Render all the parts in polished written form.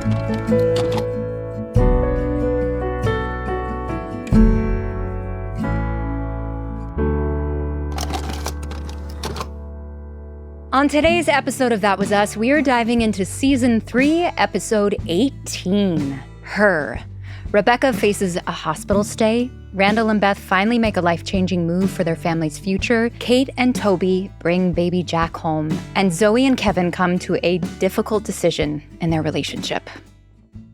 On today's episode of That Was Us, we are diving into Season 3, Episode 18, Her. Rebecca faces a hospital stay. Randall and Beth finally make a life-changing move for their family's future. Kate and Toby bring baby Jack home. And Zoe and Kevin come to a difficult decision in their relationship.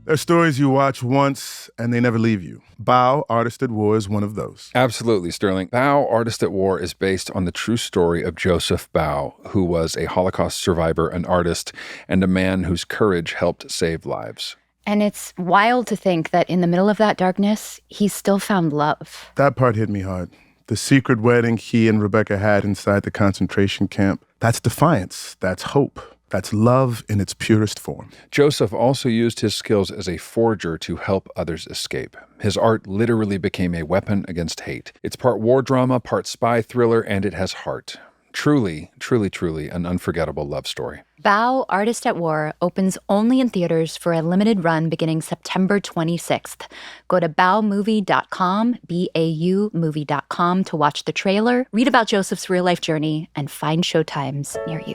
There are stories you watch once and they never leave you. Bao, Artist at War, is one of those. Absolutely, Sterling. Bao, Artist at War is based on the true story of Joseph Bao, who was a Holocaust survivor, an artist, and a man whose courage helped save lives. And it's wild to think that in the middle of that darkness, he still found love. That part hit me hard. The secret wedding he and Rebecca had inside the concentration camp. That's defiance. That's hope. That's love in its purest form. Joseph also used his skills as a forger to help others escape. His art literally became a weapon against hate. It's part war drama, part spy thriller, and it has heart. Truly, truly, truly an unforgettable love story. Bao, Artist at War opens only in theaters for a limited run beginning September 26th. Go to baomovie.com, BAU movie.com to watch the trailer, read about Joseph's real-life journey, and find showtimes near you.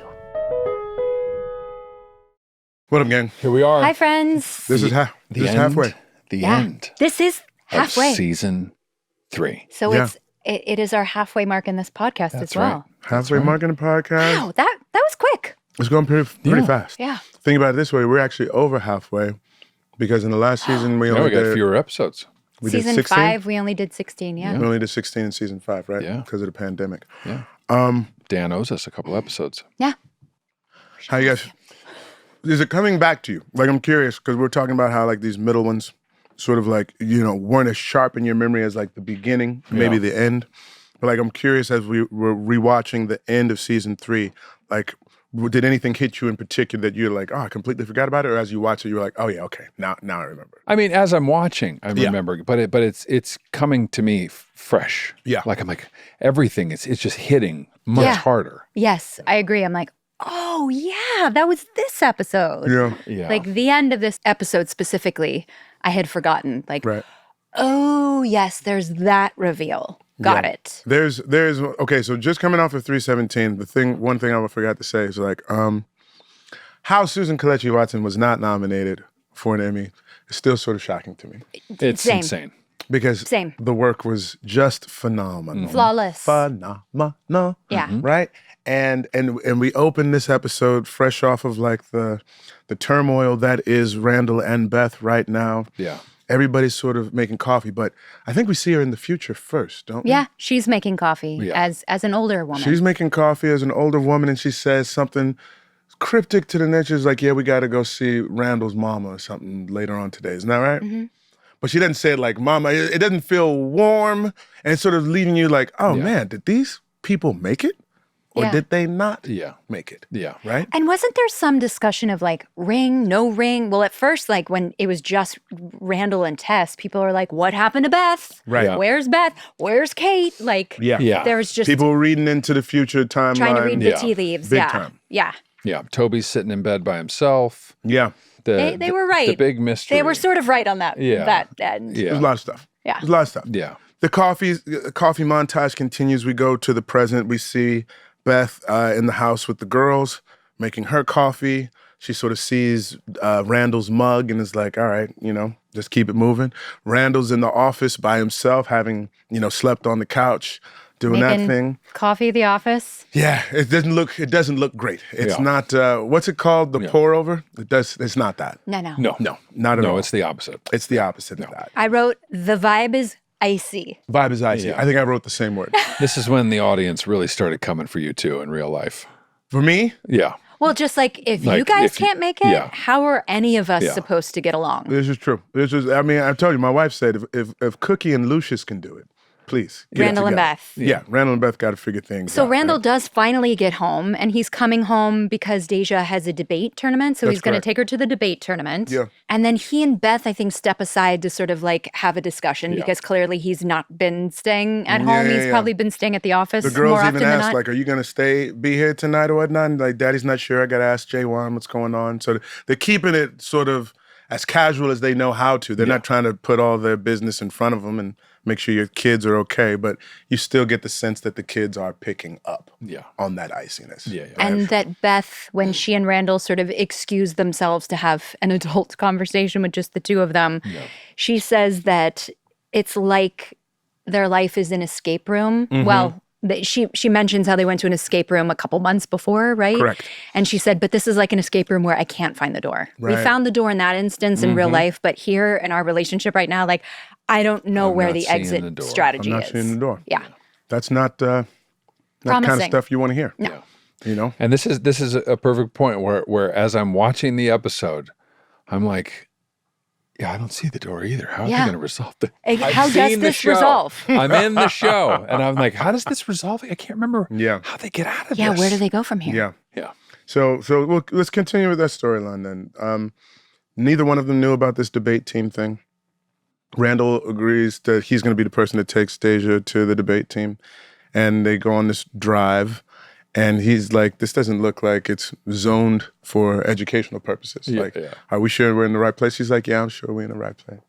What up, gang? Here we are. Hi, friends. This is halfway. The end. This is halfway. Of Season 3. So it is our halfway mark in this podcast as well. Right. Halfway mark in the podcast. Wow, that was quick. It's going pretty fast. Yeah. Think about it this way. We're actually over halfway because in the last season we only we got did fewer episodes. We Season did 16? 5, we only did 16, yeah. We only did 16 in Season 5, right? Yeah. Because of the pandemic. Yeah. Dan owes us a couple episodes. Yeah. How you guys... Is it coming back to you? Like, I'm curious, because we're talking about how, like, these middle ones sort of, like, weren't as sharp in your memory as, like, the beginning, maybe the end. But, like, I'm curious, as we were rewatching the end of Season 3, like, did anything hit you in particular that you're like, oh, I completely forgot about it? Or as you watch it, you're like, oh, yeah, okay, now I remember. I mean, as I'm watching, I remember, but it's coming to me fresh. Yeah. Like, I'm like, everything, it's just hitting much harder. Yes, I agree. I'm like, oh, yeah, that was this episode. Yeah. Like, the end of this episode specifically, I had forgotten. Like, Right. oh, yes, there's that reveal. Got it. There's okay, so just coming off of 317, one thing I forgot to say is like, how Susan Kelechi Watson was not nominated for an Emmy is still sort of shocking to me. It's insane. Because the work was just phenomenal. Flawless. Phenomenal. Yeah. Right? And we opened this episode fresh off of like the turmoil that is Randall and Beth right now. Yeah. Everybody's sort of making coffee, but I think we see her in the future first, don't we? Yeah, she's making coffee as an older woman. She's making coffee as an older woman, and she says something cryptic to the nature. Like, yeah, we got to go see Randall's mama or something later on today. Isn't that right? Mm-hmm. But she doesn't say it like mama. It doesn't feel warm, and it's sort of leaving you like, oh, man, did these people make it? Or did they not make it? Yeah. Right? And wasn't there some discussion of like ring, no ring? Well, at first, like when it was just Randall and Tess, people are like, what happened to Beth? Right. Yeah. Where's Beth? Where's Kate? Like, there was just people reading into the future timeline. trying to read the tea leaves. Big time. Yeah. Yeah. Toby's sitting in bed by himself. Yeah. They were right. The big mystery. They were sort of right on that. Yeah. That end. Yeah. There's a lot of stuff. Yeah. There's a lot of stuff. Yeah. The coffee montage continues. We go to the present. We see Beth in the house with the girls, making her coffee. She sort of sees Randall's mug and is like, all right, just keep it moving. Randall's in the office by himself, having, slept on the couch, doing Making that thing. Coffee at the office. Yeah, it doesn't look great. It's not, what's it called? The pour over? It's not that. No. No, not at all. No, it's the opposite. It's the opposite of that. I wrote, the vibe is icy. Vibe is icy. Yeah. I think I wrote the same word. This is when the audience really started coming for you too in real life. For me? Yeah. Well, just like if Like, you guys if you- can't make it, how are any of us supposed to get along? This is true. I told you, my wife said if Cookie and Lucius can do it, please. Get Randall it and together. Beth. Yeah, Randall and Beth got to figure things out. So Randall right? does finally get home, and he's coming home because Deja has a debate tournament. So he's going to take her to the debate tournament. Yeah. And then he and Beth, I think, step aside to sort of like have a discussion because clearly he's not been staying at home. He's probably been staying at the office The girls more even often than asked, not. like, are you going to be here tonight or whatnot? And like, Daddy's not sure. I got to ask J1 what's going on. So they're keeping it sort of as casual as they know how to. They're not trying to put all their business in front of them and make sure your kids are okay, but you still get the sense that the kids are picking up on that iciness. Yeah. And that Beth, when she and Randall sort of excuse themselves to have an adult conversation with just the two of them, she says that it's like their life is an escape room. Well, she mentions how they went to an escape room a couple months before, right? Correct. And she said, but this is like an escape room where I can't find the door. Right. We found the door in that instance in real life, but here in our relationship right now, like, I don't know where the exit strategy is. I'm not seeing the door. Yeah. That's not that kind of stuff you want to hear. No. You know? And this is a perfect point where as I'm watching the episode, I'm like, yeah, I don't see the door either. How are they going to resolve this? How does this resolve? I'm in the show. And I'm like, how does this resolve? I can't remember how they get out of this. Yeah, where do they go from here? Yeah. So let's continue with that storyline then. Neither one of them knew about this debate team thing. Randall agrees that he's going to be the person that takes Deja to the debate team. And they go on this drive. And he's like, this doesn't look like it's zoned for educational purposes. Are we sure we're in the right place? He's like, yeah, I'm sure we're in the right place.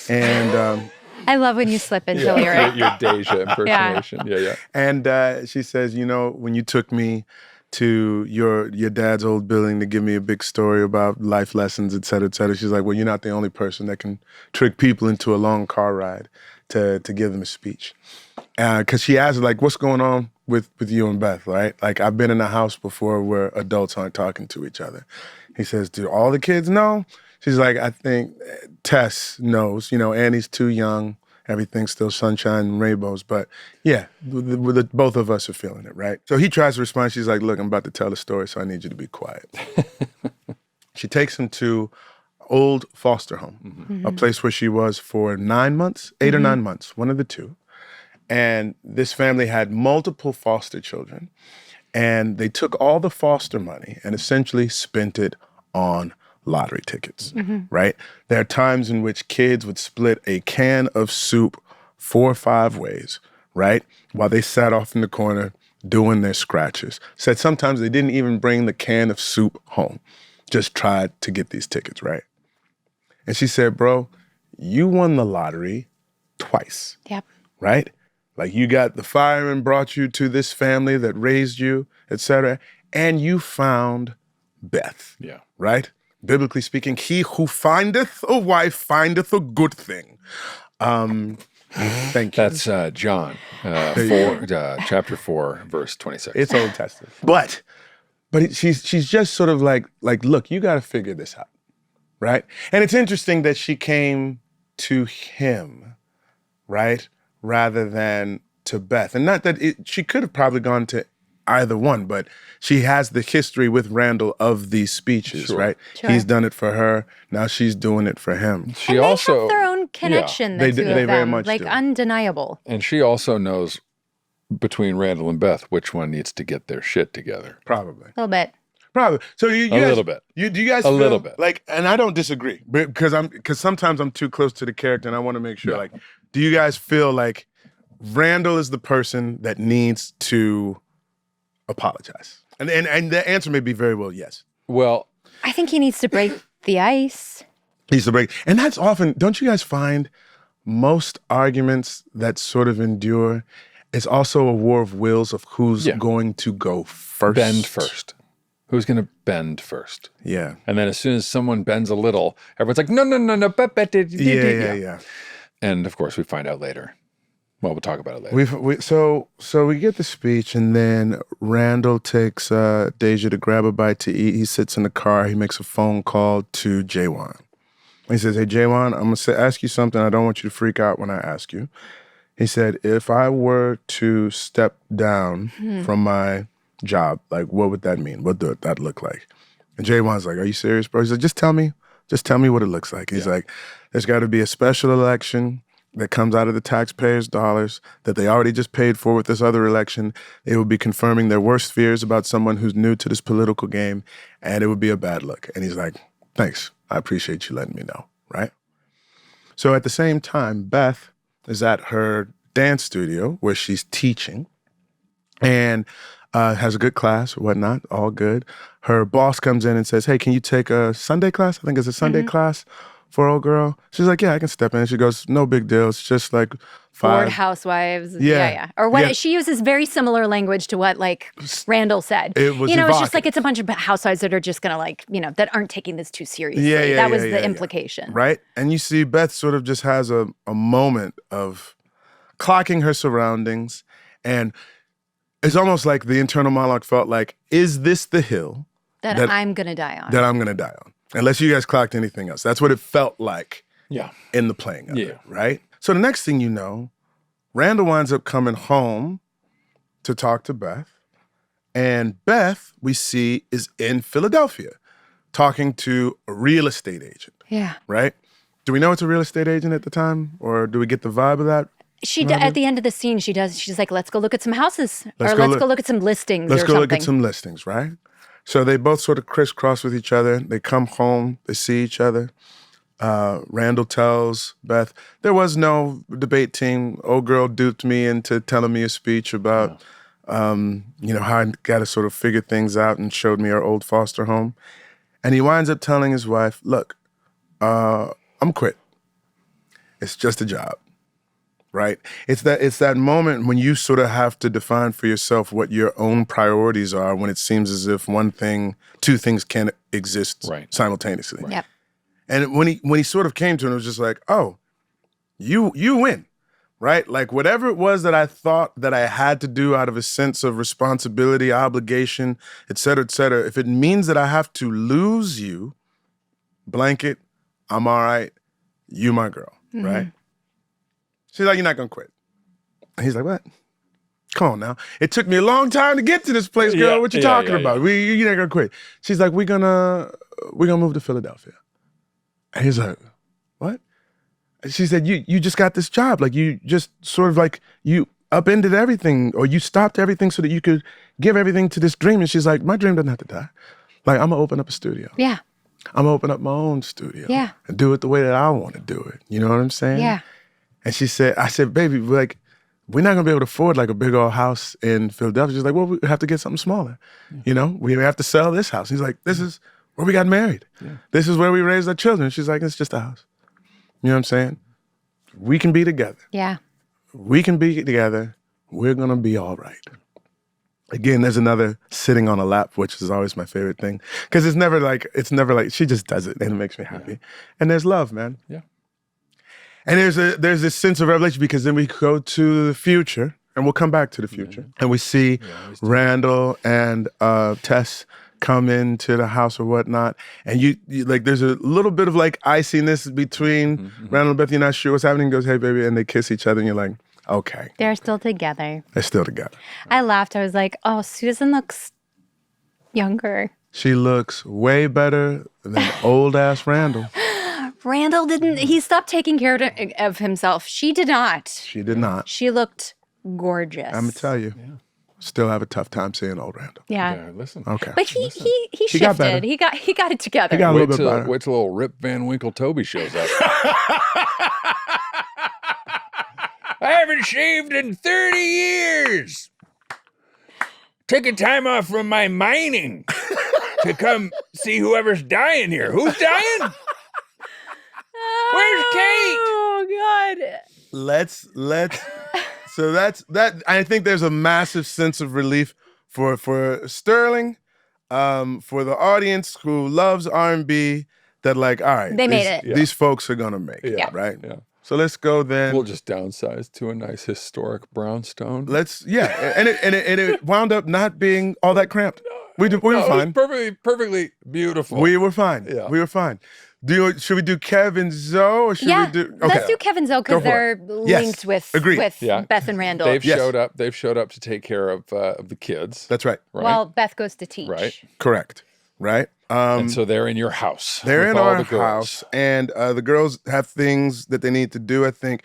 And I love when you slip into lyric. Your Deja impersonation. Yeah. And she says, you know, when you took me to your dad's old building to give me a big story about life lessons, et cetera, she's like, well, you're not the only person that can trick people into a long car ride to give them a speech. Because she asks, like, what's going on with you and Beth, right? Like, I've been in a house before where adults aren't talking to each other. He says, do all the kids know? She's like, I think Tess knows. You know, Annie's too young. Everything's still sunshine and rainbows. But yeah, both of us are feeling it, right? So he tries to respond. She's like, look, I'm about to tell a story, so I need you to be quiet. She takes him to old foster home, a place where she was for 9 months, 8 or 9 months, one of the two. And this family had multiple foster children. And they took all the foster money and essentially spent it on lottery tickets, right? There are times in which kids would split a can of soup 4 or 5 ways, right? While they sat off in the corner doing their scratches. Said sometimes they didn't even bring the can of soup home, just tried to get these tickets, right? And she said, bro, you won the lottery twice. Yep. Right? Like you got the fireman brought you to this family that raised you, et cetera, and you found Beth. Yeah. Right? Biblically speaking, he who findeth a wife findeth a good thing. Thank you. That's John, chapter 4, verse 26. It's Old Testament. But she's just sort of like, look, you got to figure this out, right? And it's interesting that she came to him, right, rather than to Beth. And not that she could have probably gone to either one, but she has the history with Randall of these speeches, right? Sure. He's done it for her. Now she's doing it for him. She and also they have their own connection, the two of them, very much like do. Undeniable. And she also knows between Randall and Beth which one needs to get their shit together. Probably. A little bit. Probably. So you guys, little bit. Do you guys a feel little bit like? And I don't disagree because sometimes I'm too close to the character, and I want to make sure. Yeah. Like, do you guys feel like Randall is the person that needs to apologize? And the answer may be very well yes. Well, I think he needs to break the ice. He needs to break, and that's often. Don't you guys find most arguments that sort of endure? It's also a war of wills of who's going to go first. bend first. Who's going to bend first? Yeah. And then as soon as someone bends a little, everyone's like, no. Yeah. And of course, we find out later. Well, we'll talk about it later. So we get the speech, and then Randall takes Deja to grab a bite to eat. He sits in the car. He makes a phone call to Jaywan. He says, hey, Jaywan, I'm going to ask you something. I don't want you to freak out when I ask you. He said, if I were to step down from my job, like, what would that mean? What would that look like? And Jaywan's like, are you serious, bro? He's like, just tell me what it looks like. He's like, there's got to be a special election that comes out of the taxpayers' dollars that they already just paid for with this other election. They will be confirming their worst fears about someone who's new to this political game, and it would be a bad look. And he's like, thanks. I appreciate you letting me know, right? So at the same time, Beth is at her dance studio where she's teaching, and has a good class or whatnot, all good. Her boss comes in and says, hey, can you take a Sunday class? I think it's a Sunday class for old girl. She's like, yeah, I can step in. She goes, no big deal. It's just like Bored 5. housewives. Yeah. Yeah. Or what Yeah. she uses very similar language to what like Randall said. It was it's just like evocative. it's a bunch of housewives that are just gonna like, that aren't taking this too seriously. Yeah, that was yeah, the yeah. implication. Right? And you see Beth sort of just has a moment of clocking her surroundings, and it's almost like the internal monologue felt like, is this the hill That I'm gonna die on. that I'm going to die on? Unless you guys clocked anything else. That's what it felt like Yeah. in the playing of it, right? So the next thing you know, Randall winds up coming home to talk to Beth. And Beth, we see, is in Philadelphia talking to a real estate agent, Yeah. right? Do we know it's a real estate agent at the time? Or do we get the vibe of that? At the end of the scene, she's like, let's go look at some houses. Let's or go let's look- go look at some listings Let's or go something. look at some listings, right? So they both sort of crisscross with each other. They come home, they see each other. Randall tells Beth, there was no debate team. Old girl duped me into telling me a speech about, how I got to sort of figure things out, and showed me our old foster home. And he winds up telling his wife, look, I'm quit. It's just a job, right? It's that moment when you sort of have to define for yourself what your own priorities are, when it seems as if two things can't exist simultaneously. Right. Yep. And when he sort of came to it, it was just like, oh, you win, right? Like whatever it was that I thought that I had to do out of a sense of responsibility, obligation, et cetera, if it means that I have to lose you, blanket, I'm all right, you my girl, right? She's like, you're not gonna quit. And he's like, what? Come on now. It took me a long time to get to this place, girl. Yeah, What you yeah, talking yeah, about? You're not gonna quit. She's like, we're gonna move to Philadelphia. And he's like, what? And she said, you just got this job. Like you just sort of like, you upended everything, or you stopped everything so that you could give everything to this dream. And she's like, my dream doesn't have to die. Like, I'm gonna open up a studio. Yeah. I'm gonna open up my own studio. Yeah. And do it the way that I want to do it. You know what I'm saying? Yeah. And I said, baby, like, we're not gonna be able to afford like a big old house in Philadelphia. She's like, well, we have to get something smaller. We have to sell this house. He's like, this is where we got married. Yeah. This is where we raised our children. She's like, it's just a house. You know what I'm saying? We can be together. Yeah. We can be together. We're gonna be all right. Again, there's another sitting on a lap, which is always my favorite thing. Because it's never like, she just does it and it makes me happy. Yeah. And there's love, man. Yeah. And there's this sense of revelation, because then we go to the future, and we'll come back to the future. And we see Randall and Tess come into the house or whatnot. And you like, there's a little bit of like iciness between Randall and Beth. You're not sure what's happening. He goes, hey, baby. And they kiss each other, and you're like, okay. They're still together. They're still together. I laughed. I was like, oh, Susan looks younger. She looks way better than old ass Randall. Randall he stopped taking care of himself. She did not. She did not. She looked gorgeous. I'm gonna tell you, still have a tough time seeing old Randall. Yeah. Listen. Okay. But he shifted. got better. He got it together. He got a little bit better. Wait till little Rip Van Winkle Toby shows up. I haven't shaved in 30 years. Taking time off from my mining to come see whoever's dying here. Who's dying? Where's Kate? Oh God. Let's so that's that. I think there's a massive sense of relief for Sterling, for the audience who loves R&B, that like, all right, They made it. These folks are gonna make it, Yeah. right? Yeah. So let's go then. We'll just downsize to a nice historic brownstone. And it wound up not being all that cramped. We were fine. Perfectly beautiful. We were fine. Yeah. We were fine. Should we do Kev and Zoe, or should we do? Okay. Let's do Kevin Zoe, Go because for they're it. Yes. linked with Yeah. Beth and Randall. They've Yes. showed up. They've showed up to take care of the kids. That's right. Right. Well, Beth goes to teach. Right. Correct. Right. And so they're in your house. They're with in all our the girls. house, and the girls have things that they need to do. I think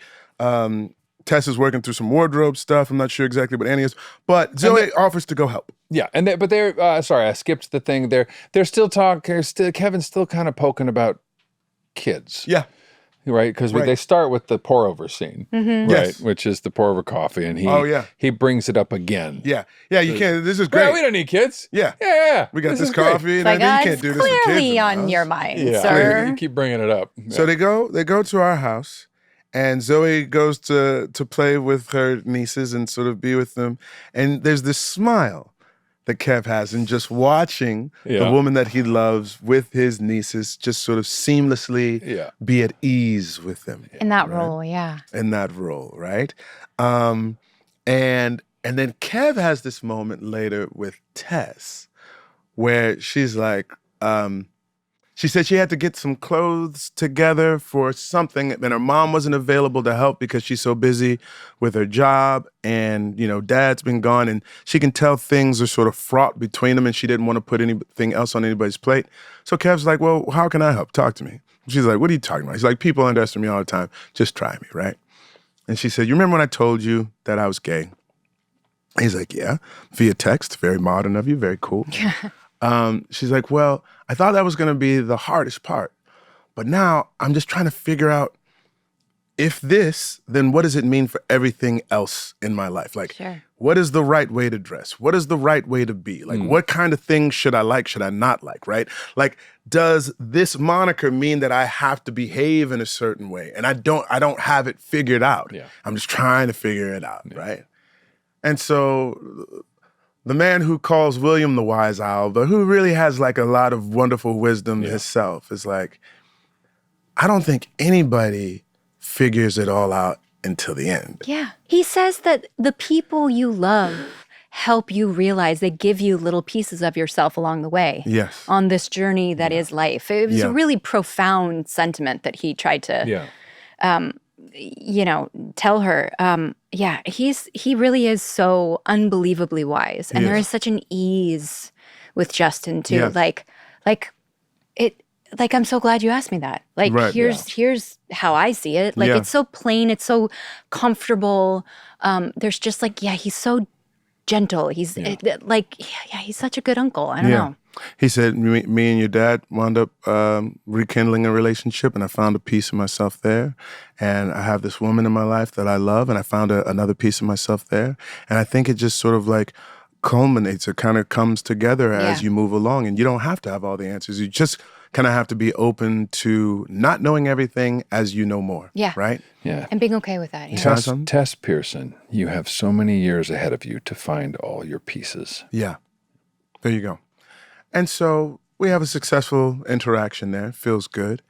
Tess is working through some wardrobe stuff. I'm not sure exactly what Annie is, but Zoe offers to go help. Yeah, but they're sorry, I skipped the thing. They're still talking. Kevin's still kind of poking about kids. Yeah. right? Because Right. they start with the pour over scene, right? Yes. Which is the pour over coffee, and he brings it up again. Yeah. You can't. This is Well, great. we don't need kids. Yeah. Yeah. We got this is great. coffee and Like, everything. You it's can't do this with kids. in clearly the on house. your mind, Yeah, sir. you keep bringing it up. So they go to our house, and Zoe goes to play with her nieces and sort of be with them. And there's this smile that Kev has in just watching the woman that he loves with his nieces just sort of seamlessly be at ease with them. In that role, yeah. In that role, right? And then Kev has this moment later with Tess where she's like, she said she had to get some clothes together for something, and her mom wasn't available to help because she's so busy with her job, and dad's been gone, and she can tell things are sort of fraught between them, and she didn't want to put anything else on anybody's plate. So Kev's like, well, how can I help? Talk to me. She's like, what are you talking about? He's like, people underestimate me all the time. Just try me, right? And she said, you remember when I told you that I was gay? He's like, yeah, via text. Very modern of you. Very cool. She's like, well, I thought that was going to be the hardest part. But now I'm just trying to figure out if this, then what does it mean for everything else in my life? Like, what is the right way to dress? What is the right way to be? Like, what kind of things should I like? Should I not like, right? Like, does this moniker mean that I have to behave in a certain way? And I don't have it figured out. Yeah. I'm just trying to figure it out, right? And so the man who calls William the wise owl, but who really has like a lot of wonderful wisdom himself, is like, I don't think anybody figures it all out until the end. Yeah. He says that the people you love help you realize, they give you little pieces of yourself along the way. Yes. On this journey that is life. It was a really profound sentiment that he tried to tell her. He really is so unbelievably wise. And there is such an ease with Justin too. Yes. Like I'm so glad you asked me that. Like here's how I see it. Like it's so plain, it's so comfortable. There's just like, he's so gentle. He's he's such a good uncle. I don't know. He said, me and your dad wound up rekindling a relationship, and I found a piece of myself there. And I have this woman in my life that I love, and I found another piece of myself there. And I think it just sort of like culminates, it kind of comes together as you move along. And you don't have to have all the answers. You just kind of have to be open to not knowing everything as you know more. Yeah. Right? Yeah. And being okay with that. Yeah. Tess Pearson, you have so many years ahead of you to find all your pieces. Yeah. There you go. And so we have a successful interaction there. Feels good.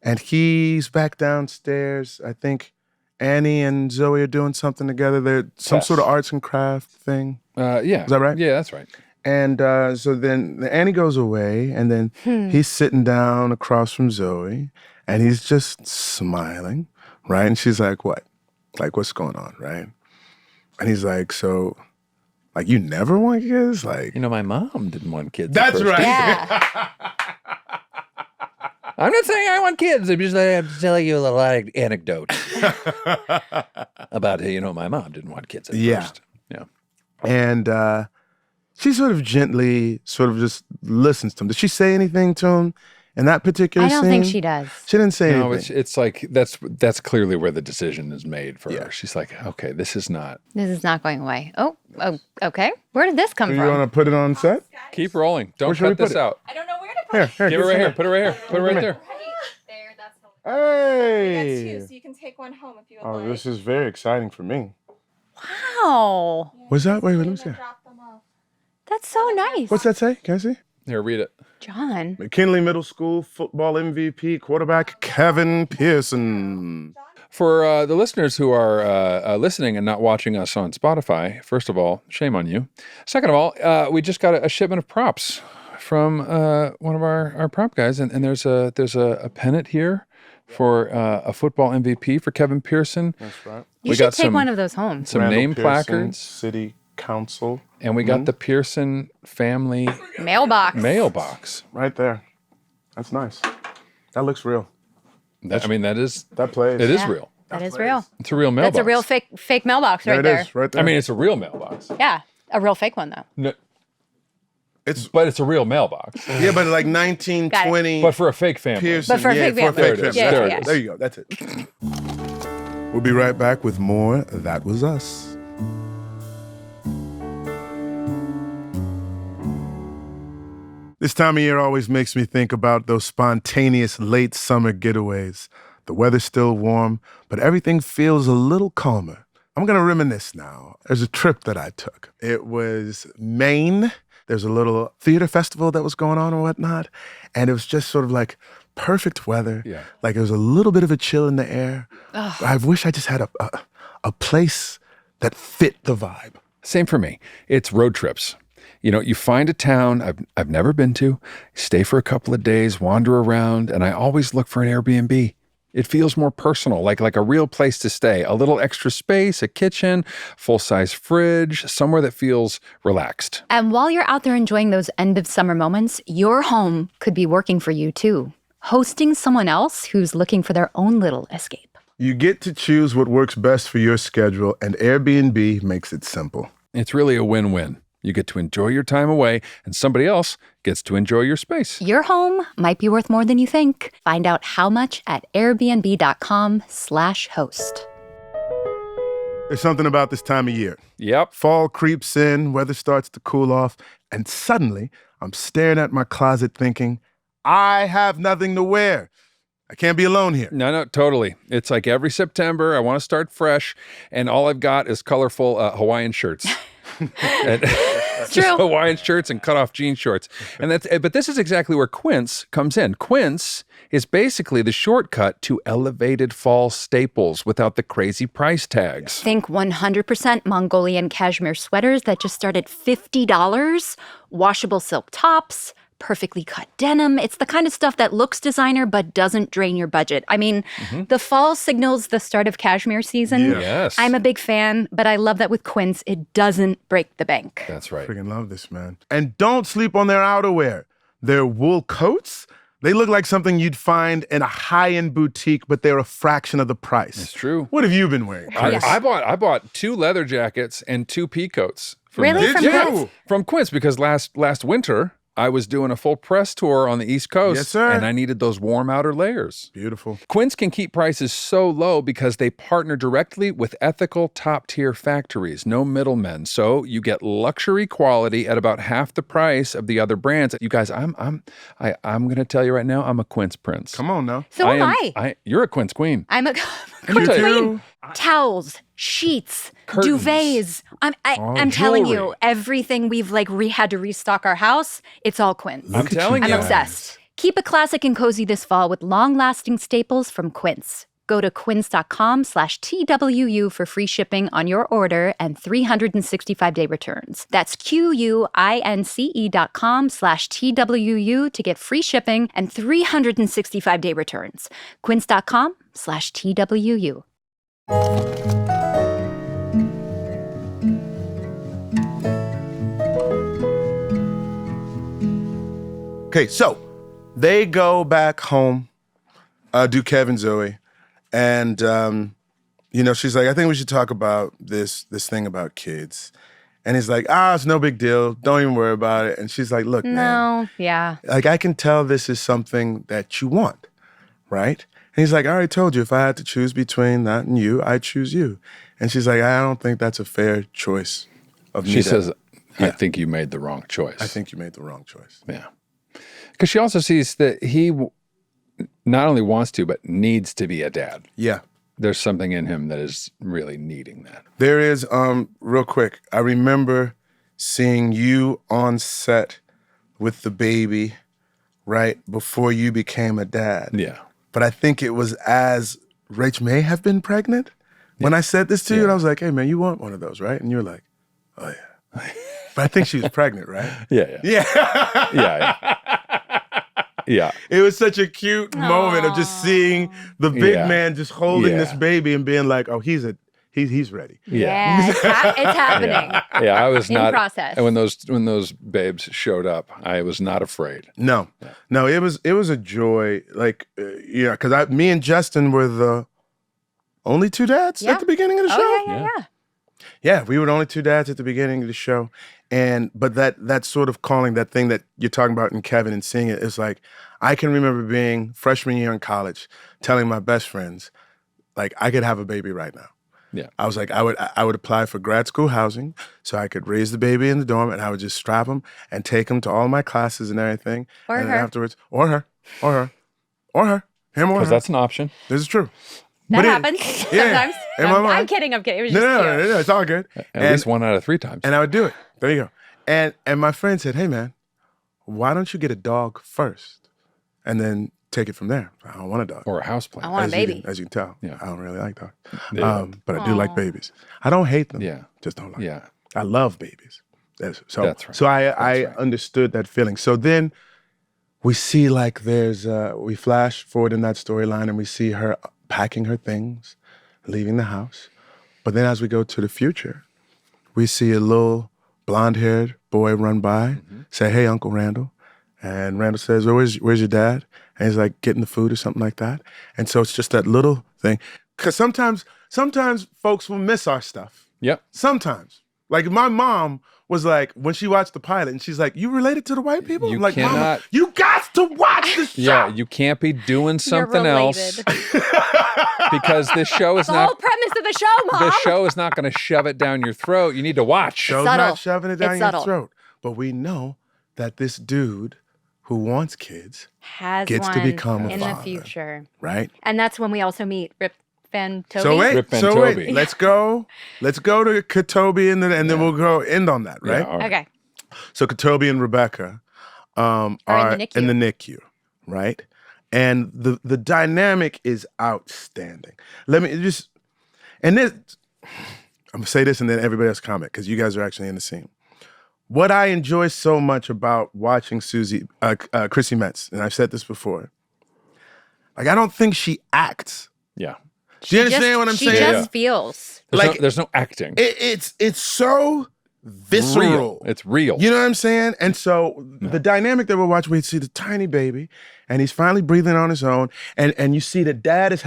And he's back downstairs. I think Annie and Zoe are doing something together. They're some sort of arts and craft thing. Yeah. Is that right? Yeah, that's right. And so then Annie goes away, and then he's sitting down across from Zoe, and he's just smiling, right? And she's like, what? Like, what's going on, right? And he's like, so, like, you never want kids? Like, my mom didn't want kids. That's right. Yeah. I'm not saying I want kids. I'm just telling you a little anecdote about, my mom didn't want kids at first. Yeah. And she sort of gently just listens to him. Did she say anything to him in that particular scene? I don't think she does. She didn't say anything. No, it's like that's clearly where the decision is made for her. She's like, okay, this is not going away. Oh, okay. Where did this come Do from? you want to put it on set? Keep rolling. Don't Where cut this should we put it? out. I don't know where to put it. Here, Give it right here. Put it right here. Put it right there. There, that's the Hey! That's two, so you can take one home if you would Oh, like. this is very exciting for me. Wow. What's that? Wait, let me see. Drop them off. That's so nice. What's that say? Can I see? Here, read it. John. McKinley Middle School football MVP quarterback Kevin Pearson. For the listeners who are listening and not watching us on Spotify, first of all, shame on you. Second of all, we just got a shipment of props from one of our prop guys, and there's a pennant here for a football MVP for Kevin Pearson. That's right. You should take one of those home. Some Randall name Pearson, placards. City Council. And we got the Pearson family Mailbox. Right there. That's nice. That looks real. That plays. It is real. That is real. It's a real mailbox. That's a real fake mailbox right there. It is, right there. I mean, it's a real mailbox. Yeah. A real fake one, though. No, But it's a real mailbox. Yeah, but like 1920. But for a fake family. Pearsons. But for a fake family. There it is. Yeah, There yeah, it is. There you go. That's it. We'll be right back with more That Was Us. This time of year always makes me think about those spontaneous late summer getaways. The weather's still warm, but everything feels a little calmer. I'm going to reminisce now. There's a trip that I took. It was Maine. There's a little theater festival that was going on and whatnot. And it was just sort of like perfect weather. Yeah. Like there was a little bit of a chill in the air. I wish I just had a place that fit the vibe. Same for me. It's road trips. You know, you find a town I've never been to, stay for a couple of days, wander around, and I always look for an Airbnb. It feels more personal, like a real place to stay. A little extra space, a kitchen, full-size fridge, somewhere that feels relaxed. And while you're out there enjoying those end of summer moments, your home could be working for you too, hosting someone else who's looking for their own little escape. You get to choose what works best for your schedule, and Airbnb makes it simple. It's really a win-win. You get to enjoy your time away, and somebody else gets to enjoy your space. Your home might be worth more than you think. Find out how much at airbnb.com/host. There's something about this time of year. Yep. Fall creeps in, weather starts to cool off, and suddenly I'm staring at my closet thinking, I have nothing to wear. I can't be alone here. No, totally. It's like every September, I want to start fresh, and all I've got is colorful Hawaiian shirts. It's true. Hawaiian shirts and cut-off jean shorts. But this is exactly where Quince comes in. Quince is basically the shortcut to elevated fall staples without the crazy price tags. Think 100% Mongolian cashmere sweaters that just start at $50, washable silk tops, perfectly cut denim. It's the kind of stuff that looks designer but doesn't drain your budget. I mean, the fall signals the start of cashmere season. Yeah. Yes. I'm a big fan, but I love that with Quince, it doesn't break the bank. That's right. Freaking love this, man. And don't sleep on their outerwear. Their wool coats, they look like something you'd find in a high-end boutique, but they're a fraction of the price. It's true. What have you been wearing, Chris? I bought 2 leather jackets and 2 pea coats. Really? Did From you? Quince? From Quince, because last winter, I was doing a full press tour on the East Coast. Yes, sir. And I needed those warm outer layers. Beautiful. Quince can keep prices so low because they partner directly with ethical top-tier factories, no middlemen. So you get luxury quality at about half the price of the other brands. You guys, I'm going to tell you right now, I'm a Quince prince. Come on now. So am I. You're a Quince queen. I'm a me Quince tell you. queen. Towels, sheets, Curtains. duvets. I'm telling you, jewelry. everything we've had to restock our house, it's all Quince. I'm telling I'm you. obsessed. Keep it classic and cozy this fall with long-lasting staples from Quince. Go to quince.com/TWU for free shipping on your order and 365-day returns. That's QUINCE.com/TWU to get free shipping and 365-day returns. Quince.com/TWU. Okay, so they go back home, do Kevin, Zoe, and she's like, I think we should talk about this thing about kids. And he's like, it's no big deal. Don't even worry about it. And she's like, look, man, No, yeah. like I can tell this is something that you want, right? And he's like, I already told you if I had to choose between that and you, I'd choose you. And she's like, I don't think that's a fair choice of me. She says, I Yeah. think you made the wrong choice. I think you made the wrong choice. Yeah. Because she also sees that he not only wants to, but needs to be a dad. Yeah. There's something in him that is really needing that. There is, real quick, I remember seeing you on set with the baby right before you became a dad. Yeah. But I think it was as Rach may have been pregnant when I said this to you. And I was like, hey, man, you want one of those, right? And you were like, oh, yeah. But I think she was pregnant, right? Yeah. Yeah. Yeah. Yeah. It was such a cute moment of just seeing the big Yeah. man just holding this Yeah. baby and being like, oh, he's ready. Yeah. It's happening. Yeah, I was In not. process. And when those babes showed up, I was not afraid. No, it was a joy. Like, because me and Justin were the only 2 dads Yeah. at the beginning of the show. Oh, yeah. Yeah, we were the only two dads at the beginning of the show. But that sort of calling, that thing that you're talking about in Kevin and seeing it, is like, I can remember being freshman year in college, telling my best friends, like, I could have a baby right now. Yeah. I was like, I would apply for grad school housing so I could raise the baby in the dorm, and I would just strap him and take him to all my classes and everything. Or and her. Then afterwards, or her, him or her. Because that's an option. This is true. That But happens yeah, sometimes. in my mind. I'm kidding. It was just No, it's all good. At least 1 out of 3 times. And I would do it. There you go. And my friend said, hey, man, why don't you get a dog first and then take it from there? I don't want a dog. Or a houseplant. I want a baby. As you can tell, Yeah. I don't really like dogs. Yeah. But I do like babies. I don't hate them. Yeah. Just don't like Yeah. them. I love babies. So That's right. So I right. understood that feeling. So then we see like we flash forward in that storyline and we see her packing her things, leaving the house. But then as we go to the future, we see a little blonde-haired boy run by, say, hey, Uncle Randall. And Randall says, oh, where's your dad? And he's like, getting the food or something like that. And so it's just that little thing. Because sometimes folks will miss our stuff. Yep. Sometimes. Like my mom was like, when she watched the pilot, and she's like, you related to the white people? You I'm like, Mama, cannot- you got to watch the show. Yeah, you can't be doing something else because this show is The not. whole premise of the show, Mom. This show is not going to shove it down your throat. You need to watch. Show's Subtle. not shoving it down It's your subtle. throat. But we know that this dude who wants kids, Has gets to one become a in the father. future. right? And that's when we also meet Rip Van Toby. So wait, Rip and Toby. let's go to Toby and then we'll go end on that, right? Yeah, all right. Okay. So Toby and Rebecca are in the NICU. in the NICU, right? And the dynamic is outstanding. Let me just, and this, I'm gonna say this and then everybody else comment because you guys are actually in the scene. What I enjoy so much about watching Chrissy Metz, and I've said this before, like I don't think she acts. Yeah. Do you understand what I'm she saying? just Yeah. feels. There's no acting. It's so visceral. Real. It's real. You know what I'm saying? And so the dynamic that we're watching, we see the tiny baby, and he's finally breathing on his own, and you see that dad is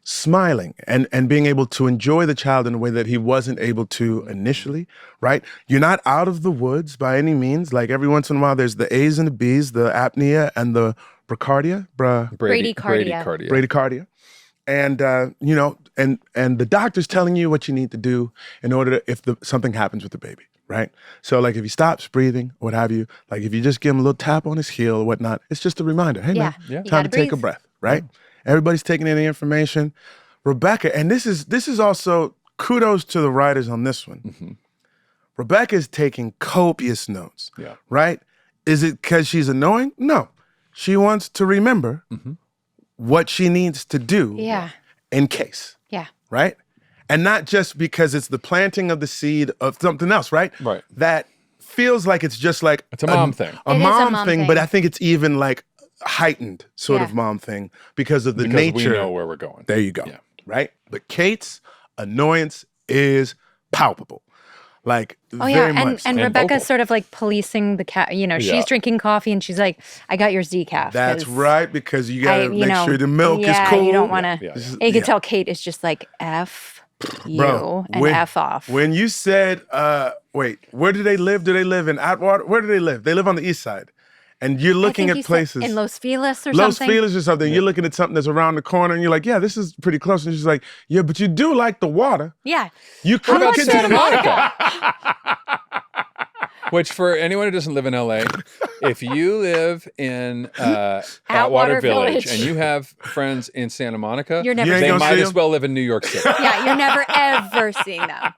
smiling and being able to enjoy the child in a way that he wasn't able to initially, right? You're not out of the woods by any means. Like every once in a while, there's the A's and the B's, the apnea and the bradycardia, Bradycardia. bradycardia. And, and the doctor's telling you what you need to do in order to, if something happens with the baby, right? So like if he stops breathing, what have you, like if you just give him a little tap on his heel or whatnot, it's just a reminder. Hey, man, You time to gotta take a breathe. breath, right? Everybody's taking in the information. Rebecca, and this is also kudos to the writers on this one. Mm-hmm. Rebecca is taking copious notes, Yeah. right? Is it because she's annoying? No. She wants to remember what she needs to do Yeah. in case, Yeah. right? And not just because it's the planting of the seed of something else, right? Right. That feels like it's just like It's a mom thing. A It is a mom mom thing, thing. but I think it's even like heightened sort of Yeah. mom thing because of the Because nature. we know where we're going. There you go. Yeah. Right? But Kate's annoyance is palpable. Like Oh yeah, very and much. and And Rebecca's vocal. sort of like policing the cat. You know, Yeah. she's drinking coffee and she's like, "I got yours decaf." That's 'cause right, because you gotta you make know, sure the milk yeah, is cool. you don't want to. Yeah, yeah. You can tell Kate is just like F you and F off. When you said, wait, where do they live? Do they live in Atwater? Where do they live? They live on the east side. And you're I looking think at you said places. in Los Feliz or Los something. Feliz or something. You're looking at something that's around the corner and you're like, yeah, this is pretty close. And she's like, yeah, but you do like the water. Yeah. You could about continue Santa to- Monica? Which, for anyone who doesn't live in LA, if you live in Atwater Atwater Village Village. and you have friends in Santa Monica, You're never You ain't they gonna might see as them? well live in New York City. Yeah, you're never ever seeing them.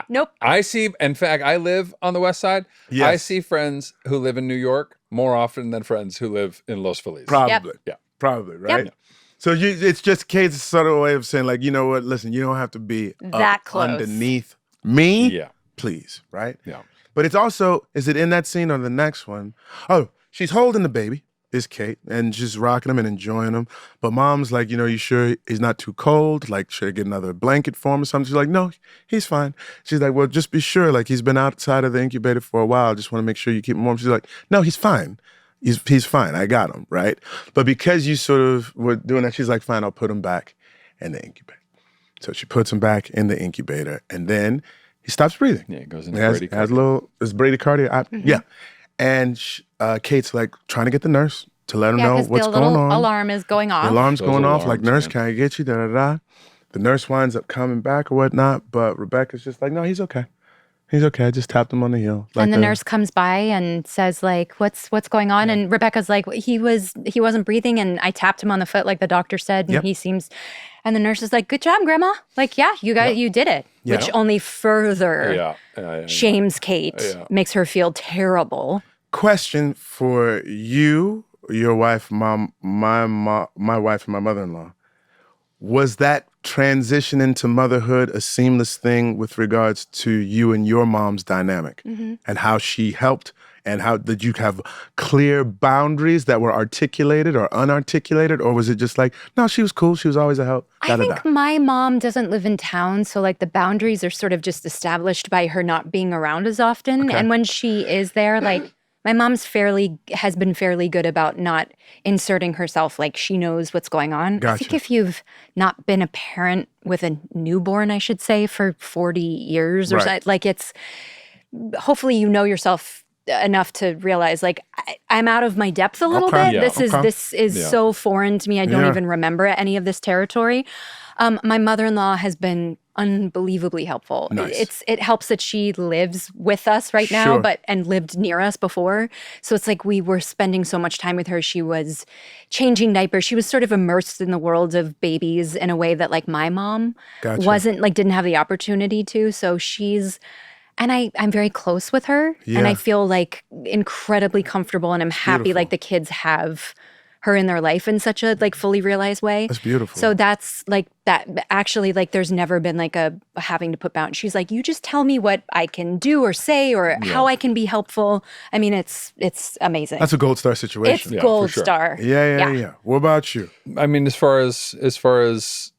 Nope. I see, in fact, I live on the west side. Yes. I see friends who live in New York more often than friends who live in Los Feliz. Probably. Yeah. Probably, right? Yep. So it's just Kate's subtle way of saying, like, you know what? Listen, you don't have to be That up close. underneath me. Yeah. Please, right? Yeah. But it's also, is it in that scene or the next one? Oh, she's holding the baby, is Kate, and just rocking him and enjoying him. But mom's like, you know, you sure he's not too cold? Like, should I get another blanket for him or something? She's like, no, he's fine. She's like, well, just be sure. Like, he's been outside of the incubator for a while. Just want to make sure you keep him warm. She's like, no, he's fine. He's fine. I got him, right? But because you sort of were doing that, she's like, fine, I'll put him back in the incubator. So she puts him back in the incubator, and then he stops breathing. Yeah, it goes into has a bradycardia. little, is bradycardia? Yeah. And Kate's like trying to get the nurse to let him know 'cause what's the going little on. alarm is going off. The alarm's Those going off, like, alarms, nurse, man. can I get you? Da-da-da. The nurse winds up coming back or whatnot, but Rebecca's just like, no, he's okay. He's okay. I just tapped him on the heel. Like And the nurse comes by and says, like, what's going on? And Rebecca's like, he wasn't breathing, and I tapped him on the foot like the doctor said, and Yep. he seems. And the nurse is like, good job, Grandma. Like, yeah, you did it, which only further shames Kate, makes her feel terrible. Question for you, your wife, mom, my wife, and my mother-in-law. Was that transition into motherhood a seamless thing with regards to you and your mom's dynamic and how she helped, and how did you have clear boundaries that were articulated or unarticulated, or was it just like, no, she was cool, she was always a help? I think my mom doesn't live in town, so like the boundaries are sort of just established by her not being around as often. Okay. And when she is there, like my mom's has been fairly good about not inserting herself, like she knows what's going on. I think Gotcha. if you've not been a parent with a newborn, I should say, for 40 years or Right. so, like it's hopefully you know yourself enough to realize like I'm out of my depth a little Okay. bit. Yeah, This is so foreign to me. I don't Yeah. even remember any of this territory. My mother-in-law has been unbelievably helpful. Nice. It helps that she lives with us right now, Sure. and lived near us before. So it's like we were spending so much time with her. She was changing diapers. She was sort of immersed in the world of babies in a way that like my mom Gotcha. wasn't, like didn't have the opportunity to. So I'm very close with her, and Yeah. I feel like incredibly comfortable, and I'm happy Beautiful. like the kids have her in their life in such a like fully realized way. That's beautiful. So that's like that actually like there's never been like a having to put boundaries. She's like, you just tell me what I can do or say or how I can be helpful. I mean, it's amazing. That's a gold star situation. It's gold for sure. star. Yeah. What about you? I mean, as far as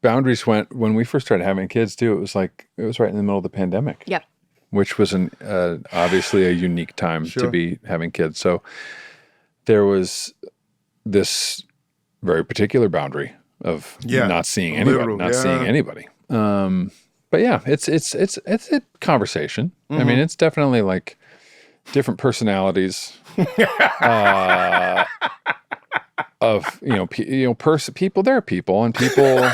boundaries went, when we first started having kids too, it was right in the middle of the pandemic. Yep. Which was obviously a unique time Sure. to be having kids. So there was this very particular boundary of not seeing anybody, But yeah, it's a conversation. I mean, it's definitely like different personalities of people. There are people, and people.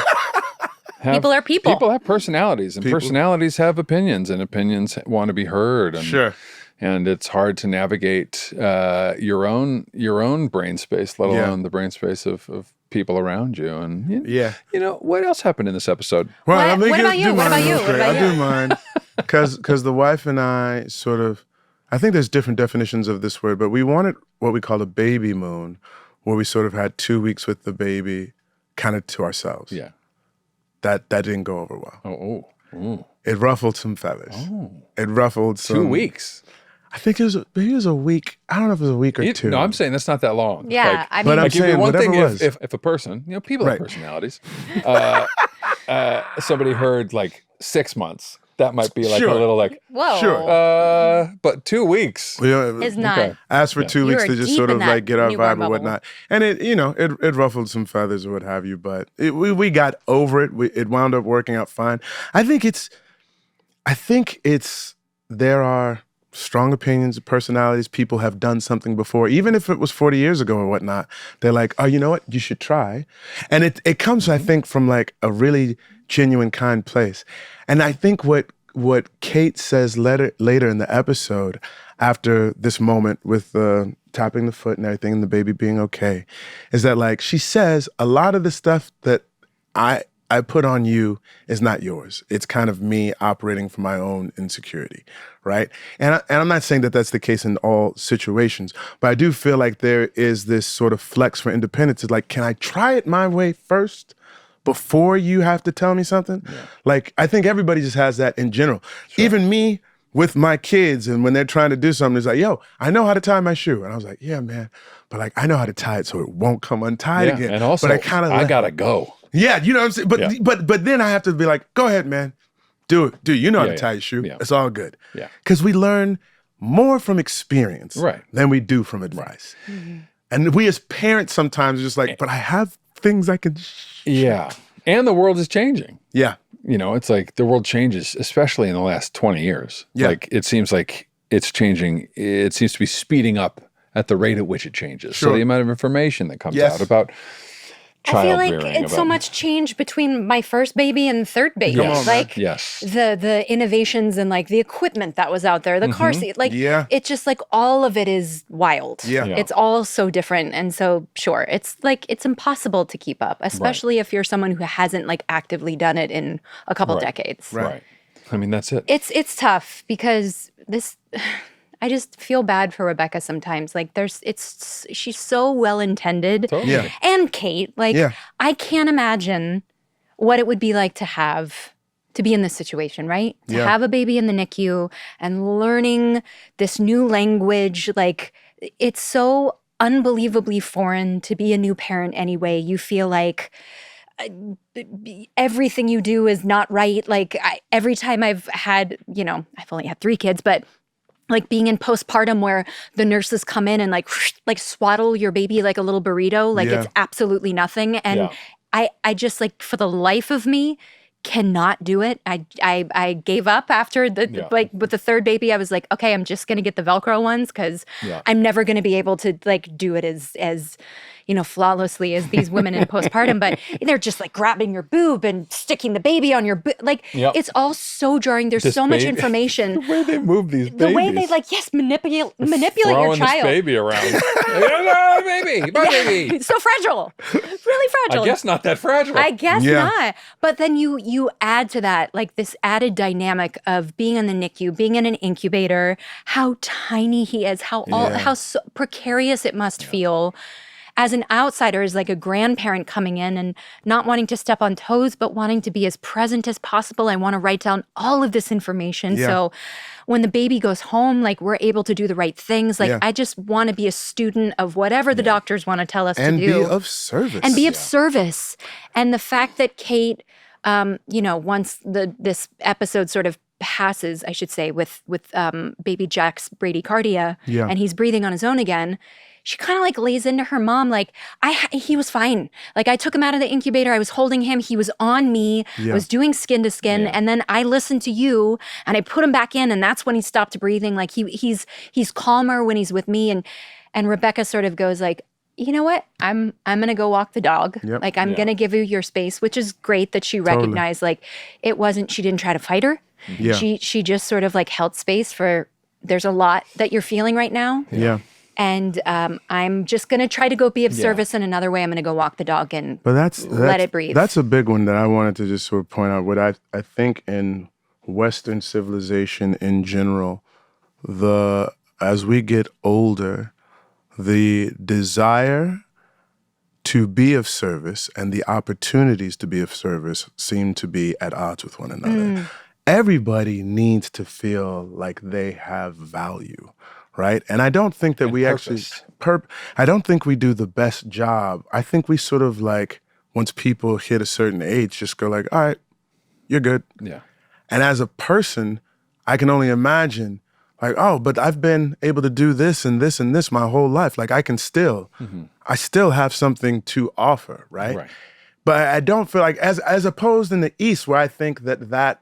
People are people. People have personalities, and personalities have opinions, and opinions want to be heard. And, Sure. And it's hard to navigate your own brain space, let alone the brain space of people around you. And what else happened in this episode? Well, What about you? What about you? I'll do mine because the wife and I sort of, I think there's different definitions of this word, but we wanted what we call a baby moon, where we sort of had 2 weeks with the baby kind of to ourselves. Yeah. That didn't go over well. Oh. It ruffled some feathers. It ruffled some. 2 weeks. I think maybe it was a week. I don't know if it was a week or two. No, I'm saying that's not that long. Yeah, I mean, but I'm like, saying one thing whatever it was. if a person, people have personalities, somebody heard like 6 months, that might be like Sure. a little like, whoa. Sure. but 2 weeks. Is not. Okay. Asked for 2 weeks You to are just deep sort in of that like get our newborn vibe or bubble. whatnot. And it ruffled some feathers or what have you, but we got over it. It wound up working out fine. I think there are strong opinions, personalities. People have done something before, even if it was 40 years ago or whatnot. They're like, oh, you know what? You should try. And it comes, I think, from like a really genuine, kind place. And I think what Kate says later in the episode, after this moment with tapping the foot and everything and the baby being okay, is that like she says a lot of the stuff that I put on you is not yours. It's kind of me operating from my own insecurity, right? And I'm not saying that that's the case in all situations, but I do feel like there is this sort of flex for independence. It's like, can I try it my way first before you have to tell me something? Yeah. Like, I think everybody just has that in general. Sure. Even me with my kids, and when they're trying to do something, it's like, yo, I know how to tie my shoe. And I was like, yeah, man, but like, I know how to tie it so it won't come untied again. And also, but I gotta go. Yeah, you know what I'm saying? But then I have to be like, go ahead, man. Do it. Dude, you know how to tie your shoe. Yeah. It's all good. Yeah. Because we learn more from experience than we do from advice. Mm-hmm. And we as parents sometimes are just like, but I have things I can Yeah. And the world is changing. Yeah. It's like the world changes, especially in the last 20 years. Yeah. Like it seems like it's changing. It seems to be speeding up at the rate at which it changes. Sure. So the amount of information that comes Yes. out about I child feel like rearing, it's so much change between my first baby and third baby. Come on, man. Like Yes. the innovations and like the equipment that was out there, the car seat, like Yeah. it's just like all of it is wild. Yeah. Yeah. It's all so different. And so sure, it's like it's impossible to keep up, especially if you're someone who hasn't like actively done it in a couple decades. Right. I mean, that's it. It's tough because this I just feel bad for Rebecca sometimes. Like she's so well intended. Totally. Yeah. And Kate, like Yeah. I can't imagine what it would be like to be in this situation, right? To Yeah. have a baby in the NICU and learning this new language, like it's so unbelievably foreign to be a new parent anyway. You feel like everything you do is not right. Like every time I've had, I've only had 3 kids, but like being in postpartum where the nurses come in and like swaddle your baby like a little burrito, like Yeah. it's absolutely nothing. And Yeah. I just like for the life of me cannot do it. I gave up after like with the third baby. I was like, okay, I'm just gonna get the Velcro ones because I'm never gonna be able to like do it as flawlessly as these women in postpartum. But they're just like grabbing your boob and sticking the baby on your boob. Like it's all so jarring. There's so much information. The way they move these babies. The way they manipulate your Throwing child. this baby around. My baby. My baby. So fragile, really fragile. I guess not that fragile. I guess Yeah. not. But then you add to that like this added dynamic of being in the NICU, being in an incubator, how tiny he is, how so precarious it must feel. As an outsider, as like a grandparent coming in and not wanting to step on toes, but wanting to be as present as possible. I want to write down all of this information. Yeah. So when the baby goes home, like we're able to do the right things. Like Yeah. I just want to be a student of whatever the doctors want to tell us And to do. be of service. And be of service. And the fact that Kate, once this episode sort of passes, I should say, with baby Jack's bradycardia, and he's breathing on his own again, she kind of like lays into her mom, like, he was fine. Like I took him out of the incubator. I was holding him. He was on me. I was doing skin to skin. And then I listened to you and I put him back in. And that's when he stopped breathing. Like he's calmer when he's with me. And Rebecca sort of goes like, you know what? I'm going to go walk the dog. Yep. Like I'm going to give you your space, which is great that she recognized like she didn't try to fight her. Yeah. She just sort of like held space for, there's a lot that you're feeling right now. Yeah. And I'm just going to try to go be of service in another way. I'm going to go walk the dog and let it breathe. That's a big one that I wanted to just sort of point out. What I think in Western civilization in general, as we get older, the desire to be of service and the opportunities to be of service seem to be at odds with one another. Everybody needs to feel like they have value. Right. And I don't think that we purpose. I don't think we do the best job. I think we sort of like, once people hit a certain age, just go like, all right, you're good. Yeah. And as a person, I can only imagine like, oh, but I've been able to do this and this and this my whole life. Like I still have something to offer. Right. But I don't feel like as opposed in the East where I think that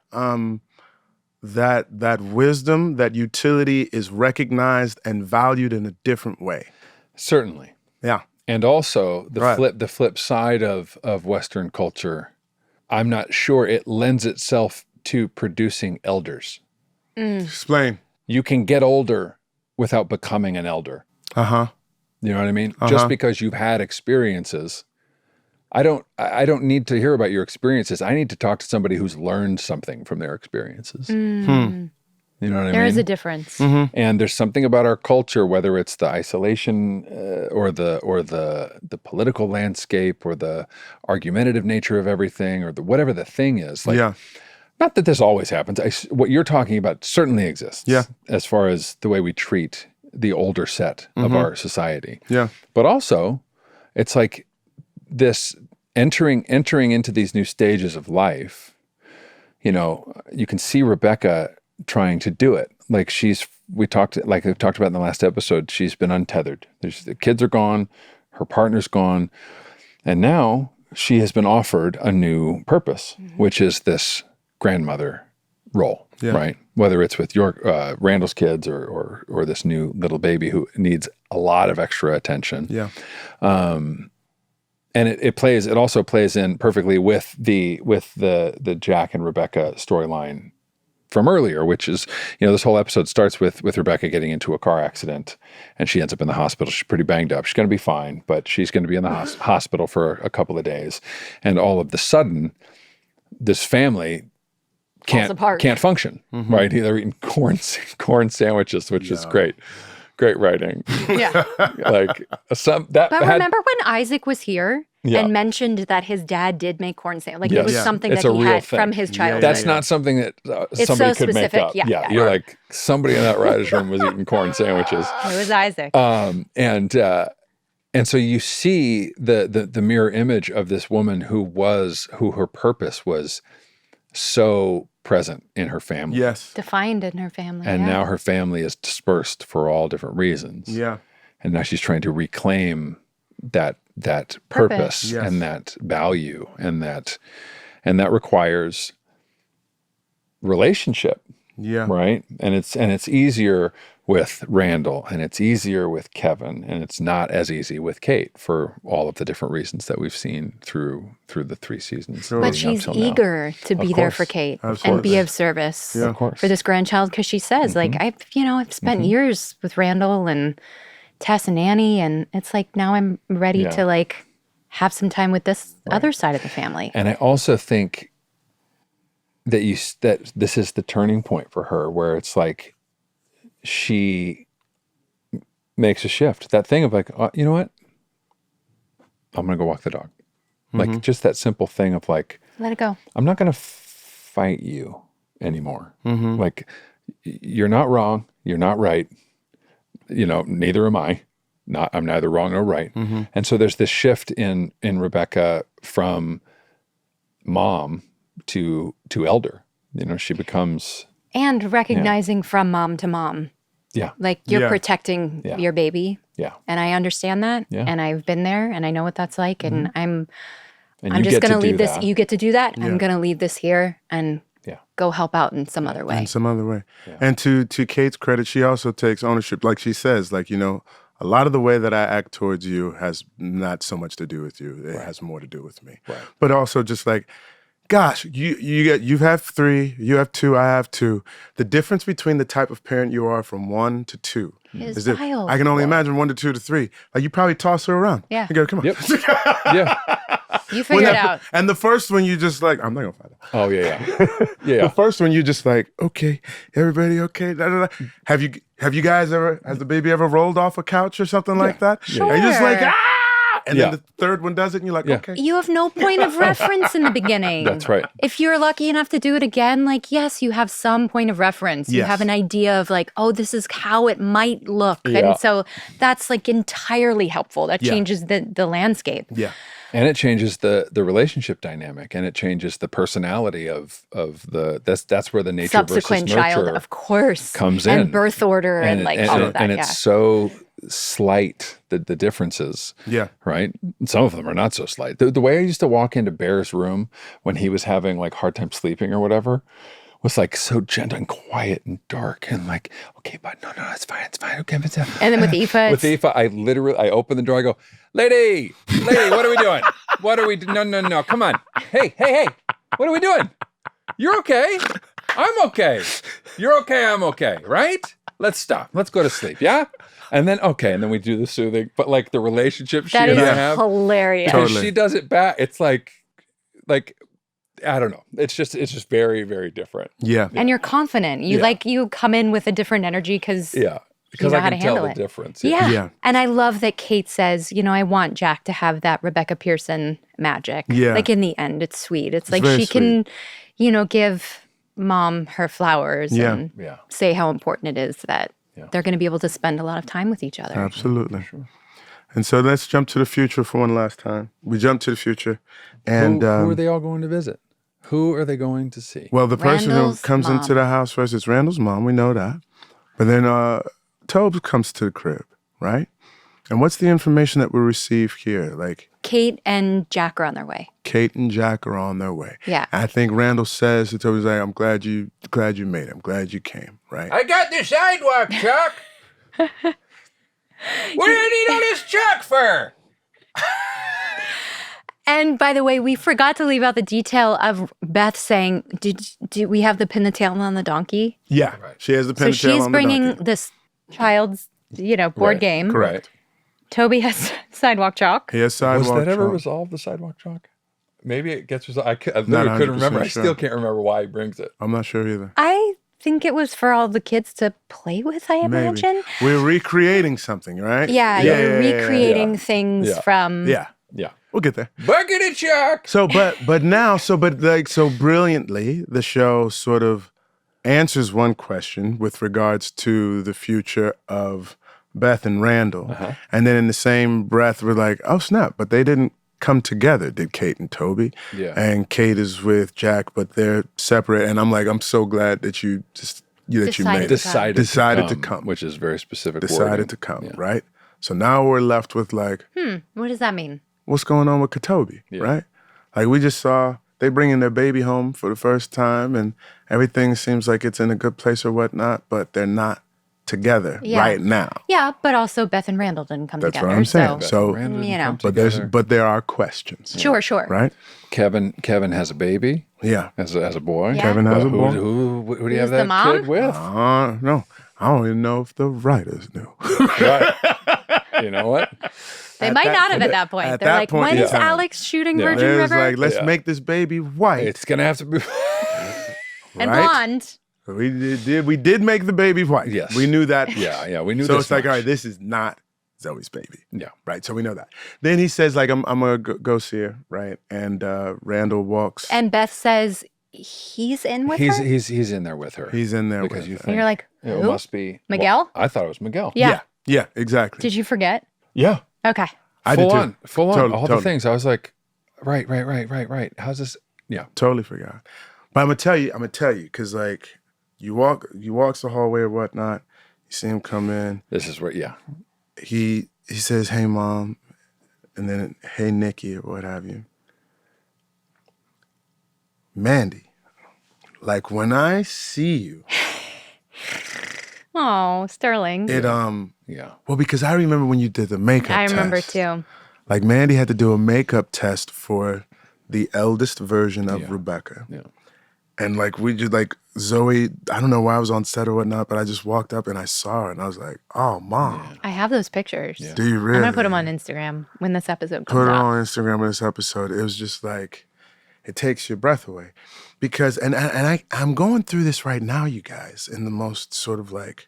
wisdom, that utility is recognized and valued in a different way. Certainly. Yeah. And also the flip side of Western culture, I'm not sure it lends itself to producing elders. Explain. You can get older without becoming an elder. Uh-huh. You know what I mean? Just because you've had experiences. I don't need to hear about your experiences. I need to talk to somebody who's learned something from their experiences. You know what I mean? There is a difference. And there's something about our culture, whether it's the isolation or the political landscape or the argumentative nature of everything or whatever the thing is. Like, not that this always happens. What you're talking about certainly exists. Yeah. As far as the way we treat the older set of our society. Yeah. But also, it's like this entering into these new stages of life. You know, you can see Rebecca trying to do it. Like we talked about in the last episode, she's been untethered. The kids are gone, her partner's gone, and now she has been offered a new purpose, which is this grandmother role, right? Whether it's with Randall's kids or this new little baby who needs a lot of extra attention. Yeah. And it also plays in perfectly with the Jack and Rebecca storyline from earlier, which is, this whole episode starts with Rebecca getting into a car accident and she ends up in the hospital. She's pretty banged up. She's going to be fine, but she's going to be in the hospital for a couple of days. And all of the sudden, this family can't function, right? They're eating corn sandwiches, which is great. Great writing. Yeah. But remember when Isaac was here and mentioned that his dad did make corn sandwiches? Like it was something it's that a he real had thing. from his childhood. That's not something that somebody so could make specific. up. Yeah. You're like, somebody in that writer's room was eating corn sandwiches. It was Isaac. And so you see the mirror image of this woman who her purpose was so present in her family. Yes. Defined in her family. And now her family is dispersed for all different reasons. Yeah. And now she's trying to reclaim that purpose Yes. and that value and that requires relationship. Yeah. Right. And it's easier with Randall and it's easier with Kevin and it's not as easy with Kate for all of the different reasons that we've seen through the 3 seasons. Sure. But leading up she's till now. eager to be there course. for Kate and Absolutely. be of service Yeah. Of course. for this grandchild because she says, like, I've spent years with Randall and Tess and Annie, and it's like now I'm ready to like have some time with this other side of the family. And I also think that this is the turning point for her where it's like she makes a shift. That thing of like, you know what? I'm going to go walk the dog. Like just that simple thing of like, Let it go. I'm I'm not going to fight you anymore. Like you're not wrong. You're not right. Neither am I. I'm neither wrong nor right. And so there's this shift in Rebecca from mom to elder. She becomes And recognizing from mom to mom. Yeah. Like you're Yeah. protecting your baby. Yeah. And I understand that. Yeah. And I've been there and I know what that's like. And And I'm you just get going to do leave this. that. You get to do that. Yeah. I'm going to leave this here and Yeah. go help out in some other way. In some other way. And to Kate's credit, she also takes ownership. Like she says, like, a lot of the way that I act towards you has not so much to do with you. It has more to do with me. Right. But also just like, gosh, you have 3, you have 2, I have 2. The difference between the type of parent you are from 1 to 2 Is that wild. I can only imagine 1 to 2 to 3. Like you probably toss her around. Yeah. You go, come on. Yep. Yeah. You figure it out. And the first one you just like, I'm not gonna find out. Oh yeah. The Yeah. first one you just like, okay, everybody okay. Da, da, da. Have you guys has the baby ever rolled off a couch or something like that? Sure. And you're just like, and Yeah. then the third one does it and you're like, Yeah. okay. You have no point of reference in the beginning. That's right. If you're lucky enough to do it again, like, yes, you have some point of reference. You Yes. have an idea of like, oh, this is how it might look. Yeah. And so that's like entirely helpful. That Yeah. changes the landscape. Yeah. And it changes the relationship dynamic and it changes the personality of that's where the nature Subsequent versus nurture child, of course, comes and in. birth order and like all of that. And yeah. it's so slight, the differences. Yeah. Right? Some of them are not so slight. The way I used to walk into Bear's room when he was having like hard time sleeping or whatever was like so gentle and quiet and dark and like, okay, but no, it's fine. Okay, And then with Aoife, with Aoife, I open the door, I go, lady, what are we doing? What are we no, come on. Hey, what are we doing? You're okay. I'm okay. You're okay, I'm okay, right? Let's stop. Let's go to sleep, yeah? And then we do the soothing, but like the relationship she that and is I have, hilarious. because Totally. she does it back. It's like I don't know. It's just very, very different. Yeah. And you're confident. You come in with a different energy because Yeah. Because know I how can to tell handle the it. difference. Yeah. Yeah. And I love that Kate says, I want Jack to have that Rebecca Pearson magic. Yeah. Like in the end, it's sweet. It's like very she can, give mom her flowers Yeah. and Yeah. say how important it is that Yeah. they're going to be able to spend a lot of time with each other. Absolutely. And so let's jump to the future for one last time. We jump to the future. And Who are they all going to visit? Who are they going to see? well, the person Randall's who comes mom. into the house first is Randall's mom. We know that. But then Toby comes to the crib, right? And what's the information that we receive here? Like, Kate and Jack are on their way. Kate and Jack are on their way. Yeah. I think Randall says to Toby's like, I'm glad you made it. I'm glad you came, right? I got the sidewalk chalk. What do you need all this chalk for? And by the way, we forgot to leave out the detail of Beth saying, "Do we have the pin the tail on the donkey?" Yeah. She has the pin So tail she's on the bringing donkey. this child's, board Right. game. Correct. Toby has sidewalk chalk. He has sidewalk Was that ever chalk. resolved, the sidewalk chalk? Maybe it gets resolved. I Not literally couldn't 100% remember. I sure. still can't remember why he brings it. I'm not sure either. I think it was for all the kids to play with, I Maybe. imagine. We're recreating something, right? Yeah, you're recreating things Yeah. from... Yeah. Yeah. We'll get there. Bucket of chalk. So brilliantly, the show sort of answers one question with regards to the future of Beth and Randall. And then in the same breath, we're like, oh, snap, but they didn't come together, did Kate and Toby. Yeah. And Kate is with Jack, but they're separate. And I'm like, I'm so glad that you just, that you made it. Decided to come. Which is very specific Decided wording. to come, Yeah. right? So now we're left with like, What does that mean? what's going on with Toby, right? Like we just saw they bringing their baby home for the first time and everything seems like it's in a good place or whatnot, but they're not together right now. Yeah, but also Beth and Randall didn't come That's together. what I'm saying. So, So, Randall didn't you know. come but together. there are questions, sure. right? Kevin has a baby Yeah. as a boy. Yeah. Kevin has a boy. Who do you have Who's the that mom? kid with? No, I don't even know if the writers knew. Right. You know what? They might not have at that point. at They're that like, point when in is time. Alex shooting Yeah. Virgin There's River? like, let's Yeah. make this baby white, It's gonna have to be. and right? blonde. We did make the baby white. Yes. We knew that. Yeah, we knew So this it's like, much. all right, this is not Zoe's baby. Yeah. Right. So we know that. Then he says, like, I'm gonna go see her, right? And Randall walks. And Beth says he's in with her? He's in there with her. He's in there because with you her. think And you're like, it who? must be Miguel? Well, I thought it was Miguel. Yeah. Yeah, exactly. Did you forget? Yeah. Okay. I did too. Full on. Totally, All the totally. things. I was like, right. How's this? Yeah. Totally forgot. But I'm gonna tell you, because like he walks the hallway or whatnot, you see him come in, This is where, yeah. he says, hey mom, and then hey Nikki or what have you. Mandy, like when I see you, Oh, Sterling. it Yeah. well, because I remember when you did the makeup I remember test. too. Like Mandy had to do a makeup test for the eldest version of Yeah. Rebecca. Yeah. And like we just like Zoe, I don't know why I was on set or whatnot, but I just walked up and I saw her and I was like, oh mom, I have those pictures. Yeah. do you really? I'm going to put them on Instagram when this episode Put comes it out. on Instagram in this episode. It was just like, it takes your breath away. Because I'm going through this right now, you guys, in the most sort of like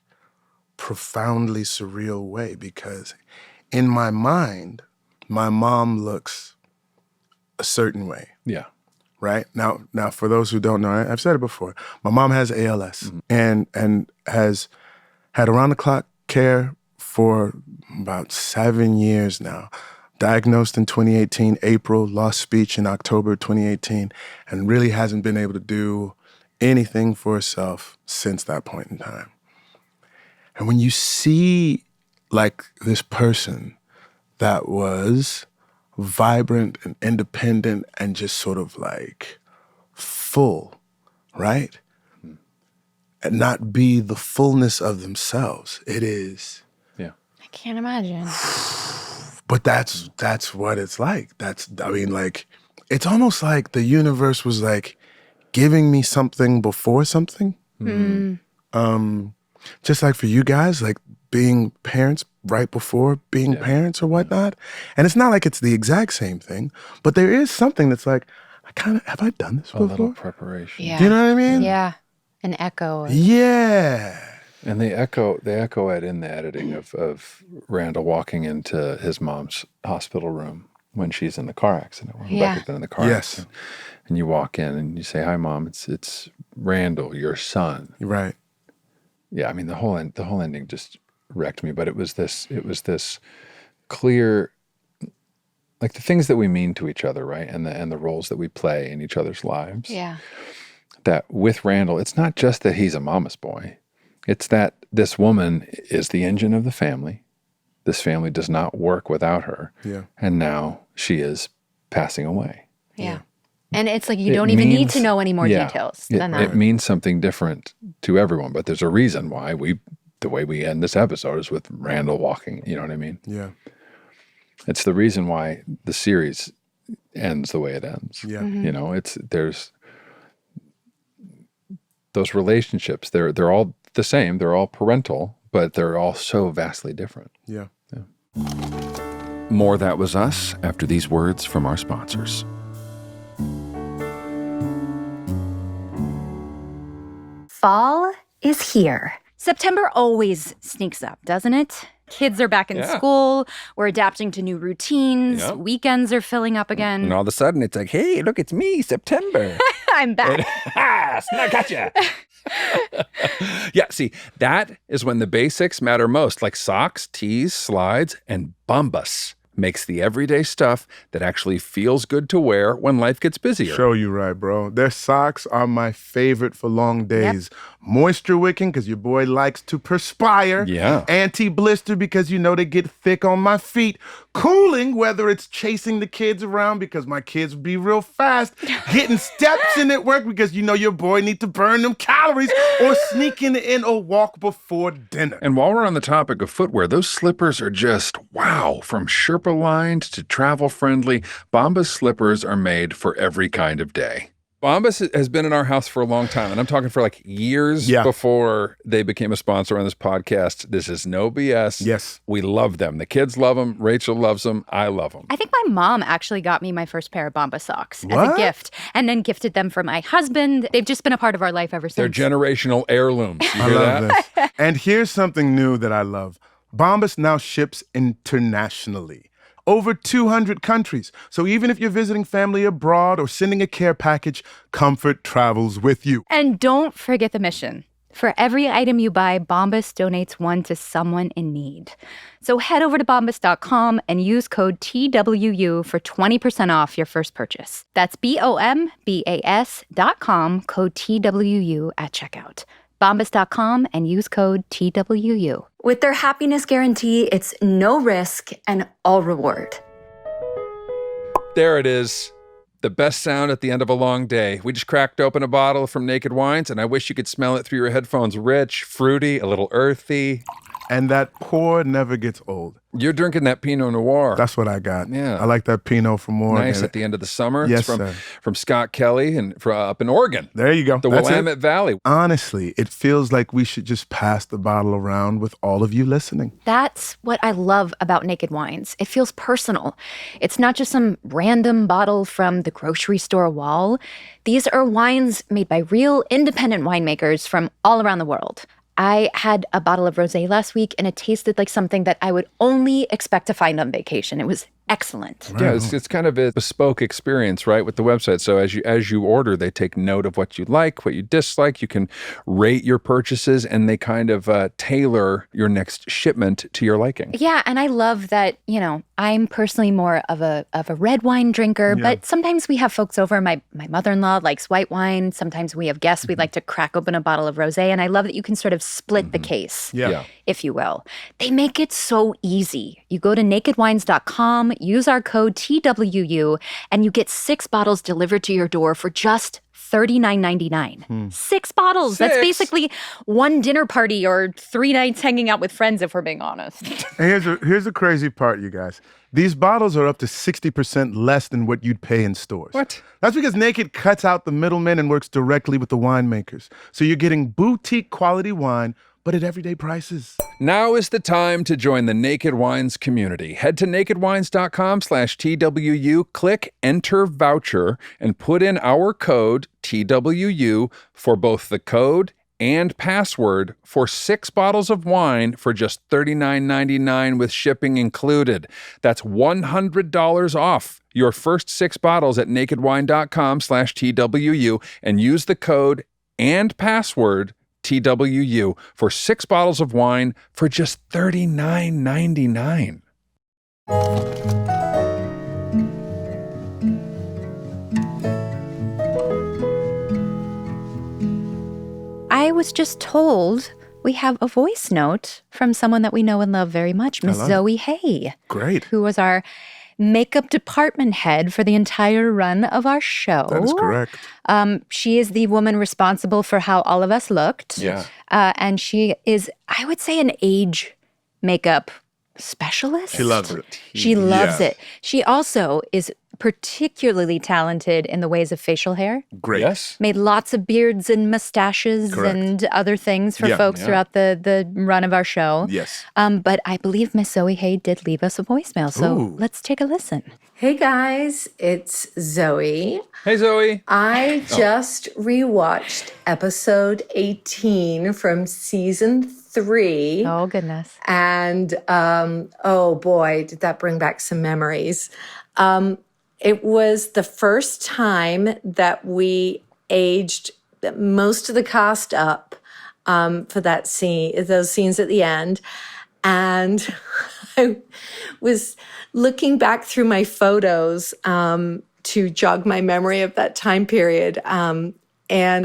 profoundly surreal way, because in my mind, my mom looks a certain way. Yeah. Right now, for those who don't know, I've said it before. My mom has ALS and has had around the clock care for about 7 years now. Diagnosed in 2018, April, lost speech in October 2018, and really hasn't been able to do anything for herself since that point in time. And when you see like this person that was vibrant and independent and just sort of like full, right? And not be the fullness of themselves. It is. Yeah. I can't imagine. But that's what it's like. Like, it's almost like the universe was like giving me something before something. Just like for you guys, like being parents right before being parents or whatnot. And it's not like it's the exact same thing, but there is something that's like, have I done this A little before? preparation. Yeah. Do you know what I mean? Yeah. An echo. Yeah. And they echo it in the editing of Randall walking into his mom's hospital room when she's in the car accident. When Yeah. Rebecca's been in the car Yes. accident. And you walk in and you say, "Hi, Mom. It's Randall, your son." Right. Yeah, I mean the whole ending just wrecked me. But it was this clear, like the things that we mean to each other, right? And the roles that we play in each other's lives. Yeah. That with Randall, it's not just that he's a mama's boy. It's that this woman is the engine of the family. This family does not work without her. Yeah. And now she is passing away. Yeah. And it's like you don't even need to know any more details than that. It means something different to everyone, but there's a reason why the way we end this episode is with Randall walking. You know what I mean? Yeah. It's the reason why the series ends the way it ends. Yeah. You know, there's those relationships. They're all the same. They're all parental, but they're all so vastly different. Yeah. More That Was Us after these words from our sponsors. Fall is here. September always sneaks up, doesn't it? Kids are back in school. We're adapting to new routines. Yep. Weekends are filling up again. And all of a sudden, it's like, hey, look, it's me, September. I'm back. Snap, gotcha. Yeah, see, that is when the basics matter most, like socks, tees, slides, and Bombas makes the everyday stuff that actually feels good to wear when life gets busier. Show you right, bro. Their socks are my favorite for long days. Yep. Moisture wicking because your boy likes to perspire. Yeah. Anti-blister because you know they get thick on my feet. Cooling, whether it's chasing the kids around because my kids be real fast. Getting steps in at work because you know your boy need to burn them calories. Or sneaking in a walk before dinner. And while we're on the topic of footwear, those slippers are just wow. From Sherpa lined to travel friendly, Bombas slippers are made for every kind of day. Bombas has been in our house for a long time, and I'm talking for like years before they became a sponsor on this podcast. This is no BS. Yes. We love them. The kids love them. Rachel loves them. I love them. I think my mom actually got me my first pair of Bombas socks as a gift and then gifted them for my husband. They've just been a part of our life ever since. They're generational heirlooms. You hear I love that? this. And here's something new that I love. Bombas now ships internationally. Over 200 countries. So even if you're visiting family abroad or sending a care package, comfort travels with you. And don't forget the mission. For every item you buy, Bombas donates one to someone in need. So head over to bombas.com and use code TWU for 20% off your first purchase. That's BOMBAS.com, code TWU at checkout. Bombas.com and use code TWU. With their happiness guarantee, it's no risk and all reward. There it is. The best sound at the end of a long day. We just cracked open a bottle from Naked Wines, and I wish you could smell it through your headphones. Rich, fruity, a little earthy. And that pour never gets old. You're drinking that Pinot Noir. That's what I got. Yeah. I like that Pinot for more. Nice at the end of the summer. Yes, it's sir. From Scott Kelly and up in Oregon. There you go. The That's Willamette Valley. Honestly, it feels like we should just pass the bottle around with all of you listening. That's what I love about Naked Wines. It feels personal. It's not just some random bottle from the grocery store wall. These are wines made by real independent winemakers from all around the world. I had a bottle of rosé last week, and it tasted like something that I would only expect to find on vacation. It was excellent. Yeah, it's kind of a bespoke experience, right, with the website. So as you order, they take note of what you like, what you dislike. You can rate your purchases, and they kind of tailor your next shipment to your liking. Yeah, and I love that, you know, I'm personally more of a red wine drinker, but sometimes we have folks over. My mother-in-law likes white wine. Sometimes we have guests. We'd like to crack open a bottle of rosé, and I love that you can sort of split the case, if you will. They make it so easy. You go to nakedwines.com, use our code TWU, and you get 6 bottles delivered to your door for just $39.99. 6 bottles. 6. That's basically one dinner party or 3 nights hanging out with friends, if we're being honest. And here's the crazy part, you guys. These bottles are up to 60% less than what you'd pay in stores. What? That's because Naked cuts out the middlemen and works directly with the winemakers. So you're getting boutique quality wine, but at everyday prices. Now is the time to join the Naked Wines community. Head to nakedwines.com/TWU, click enter voucher, and put in our code TWU for both the code and password for 6 bottles of wine for just $39.99 with shipping included. That's $100 off your first 6 bottles at nakedwine.com/TWU and use the code and password TWU for 6 bottles of wine for just $39.99. I was just told we have a voice note from someone that we know and love very much, Miss Zoe Hay. Great. Who was our makeup department head for the entire run of our show. That is correct. She is the woman responsible for how all of us looked. Yeah. And she is, I would say, an age makeup specialist. She loves it. She loves Yeah. it. She also is particularly talented in the ways of facial hair. Great. Yes. Made lots of beards and mustaches Correct. and other things for Yeah. folks throughout the run of our show. Yes. But I believe Miss Zoe Hay did leave us a voicemail, so Ooh. let's take a listen. Hey guys, it's Zoe. Hey, Zoe. I just rewatched episode 18 from season 3. Oh, goodness. And oh boy, did that bring back some memories. It was the first time that we aged most of the cast up for that scene, those scenes at the end. And I was looking back through my photos to jog my memory of that time period. And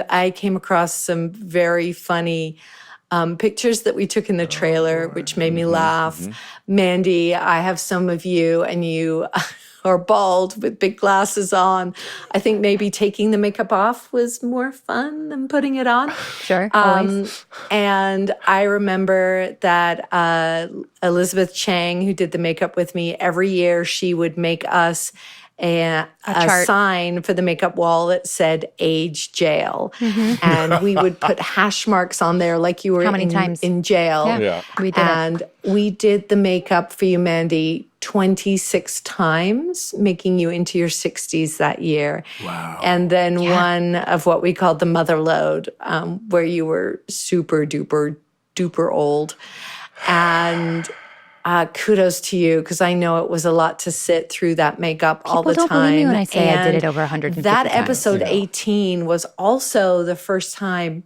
I came across some very funny pictures that we took in the trailer, which made me laugh. Mandy, I have some of you, and you are bald with big glasses on. I think maybe taking the makeup off was more fun than putting it on. Sure, always. And I remember that Elizabeth Chang, who did the makeup with me, every year she would make us a chart. sign for the makeup wall that said age jail. And we would put hash marks on there like you were How many times? in jail. Yeah. We did it. And we did the makeup for you, Mandy, 26 times, making you into your 60s that year. Wow. And then one of what we called the mother load, where you were super duper duper old. And kudos to you, because I know it was a lot to sit through that makeup all the People time. don't believe me when I say I did And it over 150 that times. episode 18 was also the first time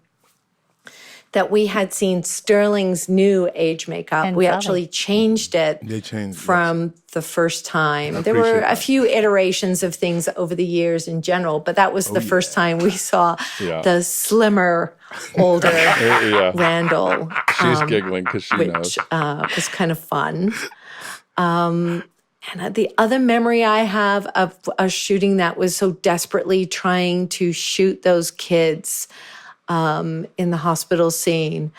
that we had seen Sterling's new age makeup. And we Sully. actually changed it They changed, from the first time. I There were appreciate a that. few iterations of things over the years in general, but that was the first time we saw Yeah. the slimmer, older Yeah. Randall, She's giggling because she knows. which was kind of fun. And the other memory I have of a shooting that was so desperately trying to shoot those kids in the hospital scene.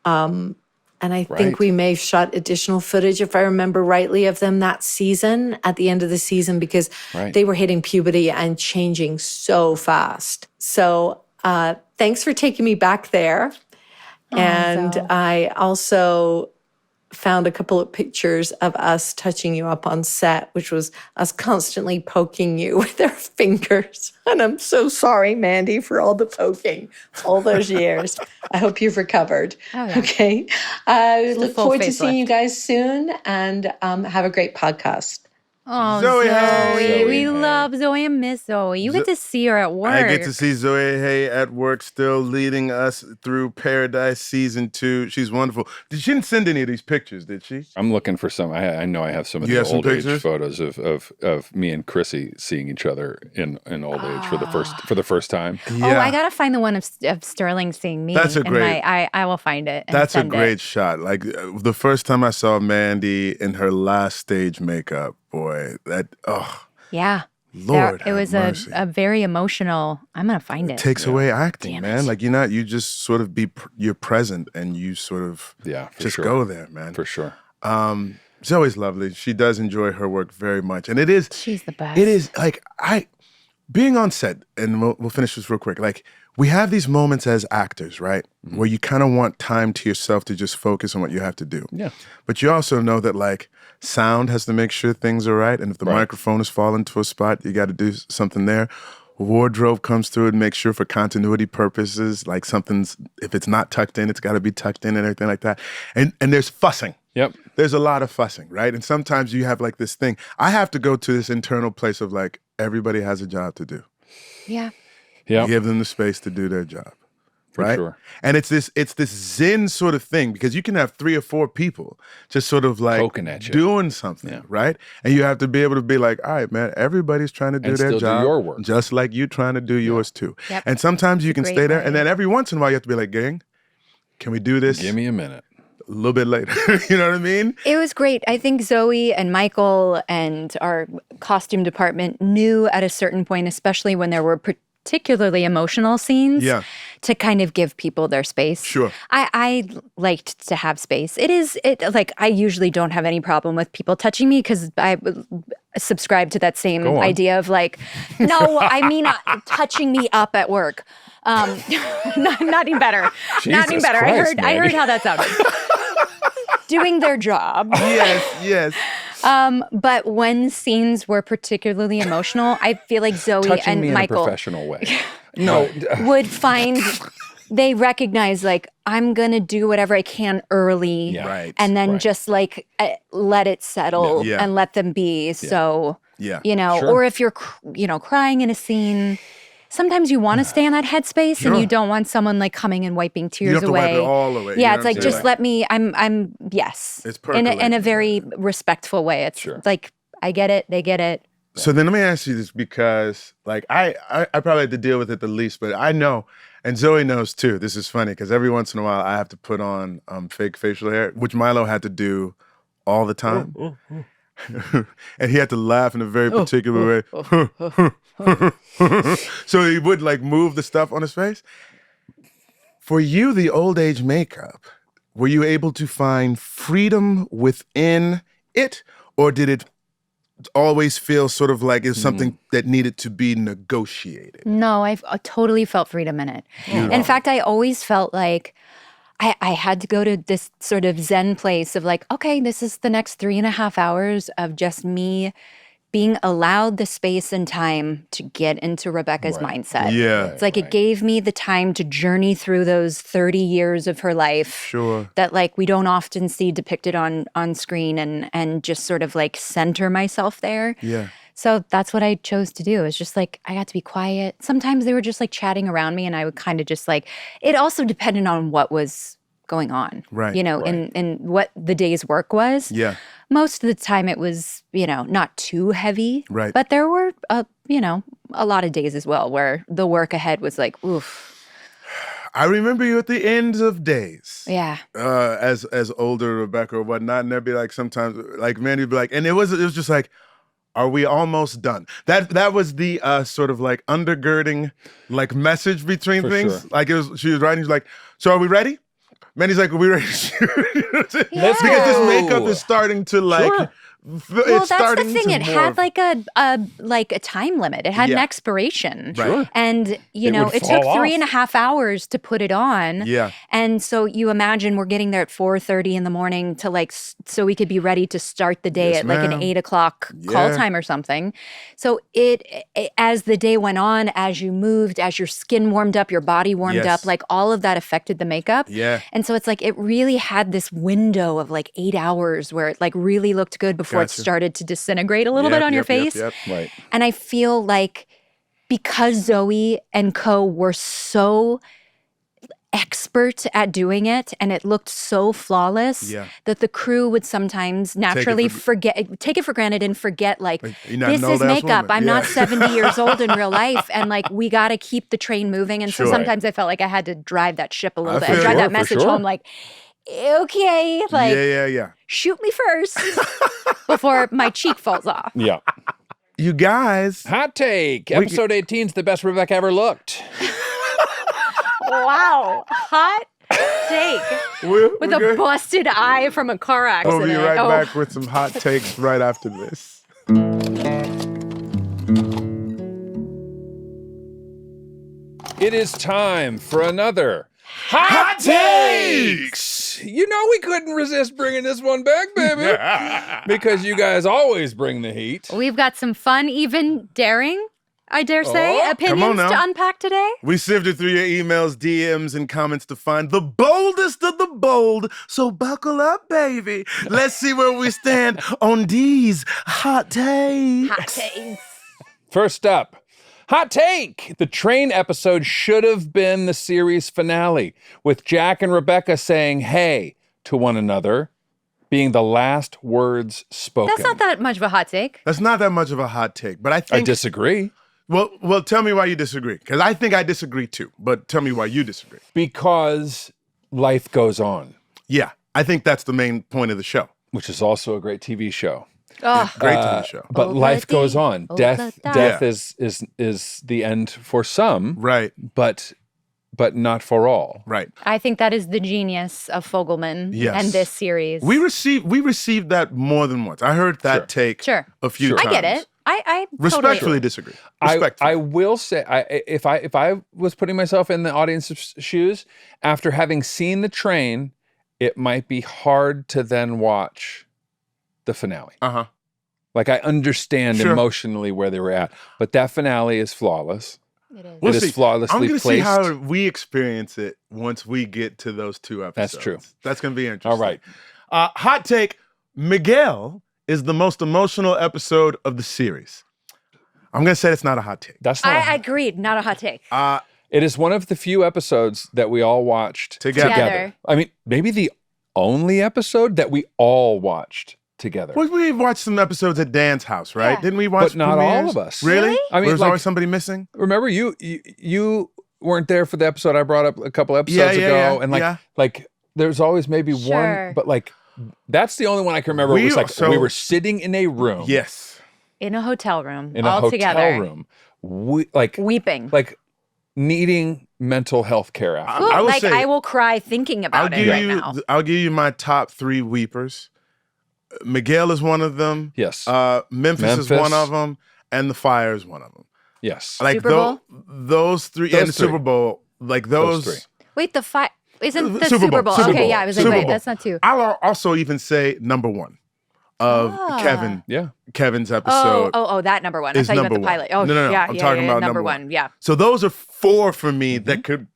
And I think Right. we may have shot additional footage, if I remember rightly, of them that season, at the end of the season, because Right. they were hitting puberty and changing so fast. So thanks for taking me back there. And Zoe. I also found a couple of pictures of us touching you up on set, which was us constantly poking you with our fingers. And I'm so sorry, Mandy, for all the poking all those years. I hope you've recovered. Oh, yeah. Okay. I look full forward to facelift. seeing you guys soon, and have a great podcast. Oh, Zoe Zoe. Hay. We Zoe love Zoe and Miss Zoe. You get to see her at work. I get to see Zoe Hay at work, still leading us through Paradise Season 2. She's wonderful. She didn't send any of these pictures, did she? I'm looking for some. I know I have some of You the have some old age pictures? photos of me and Chrissy seeing each other in old age for the first time. Oh, I gotta find the one of Sterling seeing me. That's a in great- I will find it. And That's a send great It. shot. Like the first time I saw Mandy in her last stage makeup, boy, Yeah. Lord, it was have mercy. a very emotional. I'm gonna find it. Takes away acting, Damn man. it. Like you just sort of you're present and you sort of Yeah, for just sure. go there, man. For sure. Zoe's lovely. She does enjoy her work very much, and it is. She's the best. It is like being on set, and we'll finish this real quick. Like we have these moments as actors, right, where you kind of want time to yourself to just focus on what you have to do. Yeah. But you also know that like sound has to make sure things are right, and if the Right. microphone is falling to a spot, you got to do something there. Wardrobe comes through and makes sure for continuity purposes, like if it's not tucked in, it's got to be tucked in and everything like that. And there's fussing. Yep. There's a lot of fussing, right? And sometimes you have like this thing. I have to go to this internal place of like, everybody has a job to do. Yeah. Yeah. Give them the space to do their job. For right? sure. And it's this Zen sort of thing, because you can have 3 or 4 people just sort of like Poking at you. doing something, Yeah. right? And you have to be able to be like, all right, man, everybody's trying to do And their still do job, your work. just like you trying to do yours too. Yep. And sometimes you can Great stay there, way. and then every once in a while you have to be like, gang, can we do this? Give me a minute. a little bit later. You know what I mean? It was great. I think Zoe and Michael and our costume department knew at a certain point, especially when there were particularly emotional scenes, to kind of give people their space. Sure. I liked to have space. I usually don't have any problem with people touching me because I subscribe to that same idea of like, no, I mean touching me up at work. Not even better. Not even better. Christ, I heard how that sounded. Doing their job. Yes. But when scenes were particularly emotional, I feel like Zoe Touching and me in a Michael professional way. No. would find they recognize like I'm gonna do whatever I can early, Right. and then just like let it settle Yeah. and let them be. So or if you're crying in a scene. Sometimes you want to stay in that headspace and you don't want someone like coming and wiping tears You don't have to away. wipe it all away. Yeah, you know it's what like I'm just saying? let me. I'm yes. It's in a percolating. very respectful way. It's like I get it, they get it. So then let me ask you this because like I probably had to deal with it the least, but I know, and Zoe knows too. This is funny because every once in a while I have to put on fake facial hair, which Milo had to do all the time. And he had to laugh in a very particular way. So he would like move the stuff on his face. For you, the old age makeup, were you able to find freedom within it, or did it always feel sort of like it was something that needed to be negotiated? No, I totally felt freedom in it. In fact, I always felt like I had to go to this sort of Zen place of like, okay, this is the next 3.5 hours of just me being allowed the space and time to get into Rebecca's mindset. Yeah. It's like it gave me the time to journey through those 30 years of her life. Sure. That like we don't often see depicted on screen and just sort of like center myself there. Yeah. So that's what I chose to do. It's just like I got to be quiet. Sometimes they were just like chatting around me and I would kind of just like, it also depended on what was going on. Right. And what the day's work was. Yeah. Most of the time it was, not too heavy. Right. But there were, a lot of days as well where the work ahead was like, oof. I remember you at the ends of days. Yeah. As older Rebecca or whatnot, and there'd be like sometimes like Mandy would be like, and it was just like, are we almost done? That was the sort of like undergirding like message between things. Sure. Like she was writing, she's like, so are we ready? Mandy's like, are we ready? Because this makeup is starting to like. Sure. Well, that's the thing. It had like a time limit. It had an expiration. Right. And, would it took fall off. 3.5 hours to put it on. Yeah. And so you imagine we're getting there at 4:30 in the morning to like, so we could be ready to start the day Yes, at like an ma'am. 8 o'clock call Yeah. time or something. So it, as the day went on, as you moved, as your skin warmed up, your body warmed Yes. up, like all of that affected the makeup. Yeah. And so it's like, it really had this window of like 8 hours where it like really looked good before it Gotcha. started to disintegrate a little bit on your face. Yep. Right. And I feel like because Zoe and co were so expert at doing it and it looked so flawless Yeah. that the crew would sometimes naturally take it for granted and forget like you're not this an is old-ass makeup. woman. I'm Yeah. not 70 years old in real life and like we got to keep the train moving. And Sure. so sometimes I felt like I had to drive that ship a little bit. feel Drive you. that For message sure. home like, okay, like yeah. shoot me first before my cheek falls off. Yeah. You guys. Hot take. Episode 18 is the best Rebecca ever looked. Wow. Hot take. With a good? busted eye from a car accident. We'll be right Oh. back with some hot takes right after this. It is time for another Hot Takes! You know we couldn't resist bringing this one back, baby. Because you guys always bring the heat. We've got some fun, even daring, I dare say, opinions now. to unpack today. We sifted through your emails, DMs, and comments to find the boldest of the bold. So buckle up, baby. Let's see where we stand on these hot takes. Hot takes. First up, hot take. The train episode should have been the series finale, with Jack and Rebecca saying hey to one another, being the last words spoken. That's not that much of a hot take. That's not that much of a hot take, but I I think. disagree. Well, tell me why you disagree, because I think I disagree too. But tell me why you disagree. Because life goes on. Yeah, I think that's the main point of the show. Which is also a great TV show. Oh, Great TV show. But Over life the goes on. over Death the death Yeah. is the end for some, Right, but not for all. right. I think that is the genius of Fogelman Yes. and this series. We received that more than once. I heard that Sure. take Sure. a few Sure. times. I get it. I Respectfully totally. disagree. Respectfully. I will say, if I was putting myself in the audience's shoes, after having seen the train, it might be hard to then watch the finale. Uh-huh. Like I understand Sure. emotionally where they were at, but that finale is flawless. It is. We'll It is see. flawlessly I'm going to see placed. how we experience it once we get to those 2 episodes. That's true. That's going to be interesting. All right. Hot take, Miguel is the most emotional episode of the series. I'm going to say it's not a hot take. That's not. I agreed. Not a hot take. It is one of the few episodes that we all watched Together. I mean, maybe the only episode that we all watched together. Well, we watched some episodes at Dan's house, right? Yeah. Didn't we watch But not all premieres? of us. Really? I mean, There's like- always somebody missing? Remember, you weren't there for the episode I brought up a couple episodes Yeah, ago, yeah, and yeah. like there's always maybe Sure. one, but like that's the only one I can remember. It was like we were sitting in a room, Yes. In a hotel room, in a all hotel together, room, like weeping. needing mental health care after. Ooh, I will like say- I will cry thinking about it right now. I'll give you my top 3 weepers. Miguel is one of them. Yes, Memphis is Memphis. one of them, and the Fire is one of them. yes. Like Super Bowl? those 3 Those and the three. Super Bowl, like Those those. three. Wait, the fight isn't the Super Super Bowl, Bowl? Super Okay, Bowl, yeah, I was like, Super wait, Bowl. that's not 2. I'll also even say number 1 of Ah. Yeah, Kevin's episode. That number 1. I is thought you meant the number one. pilot. Oh, No, yeah, I'm yeah, talking yeah, about number number 1. Yeah. So those are 4 for me that could,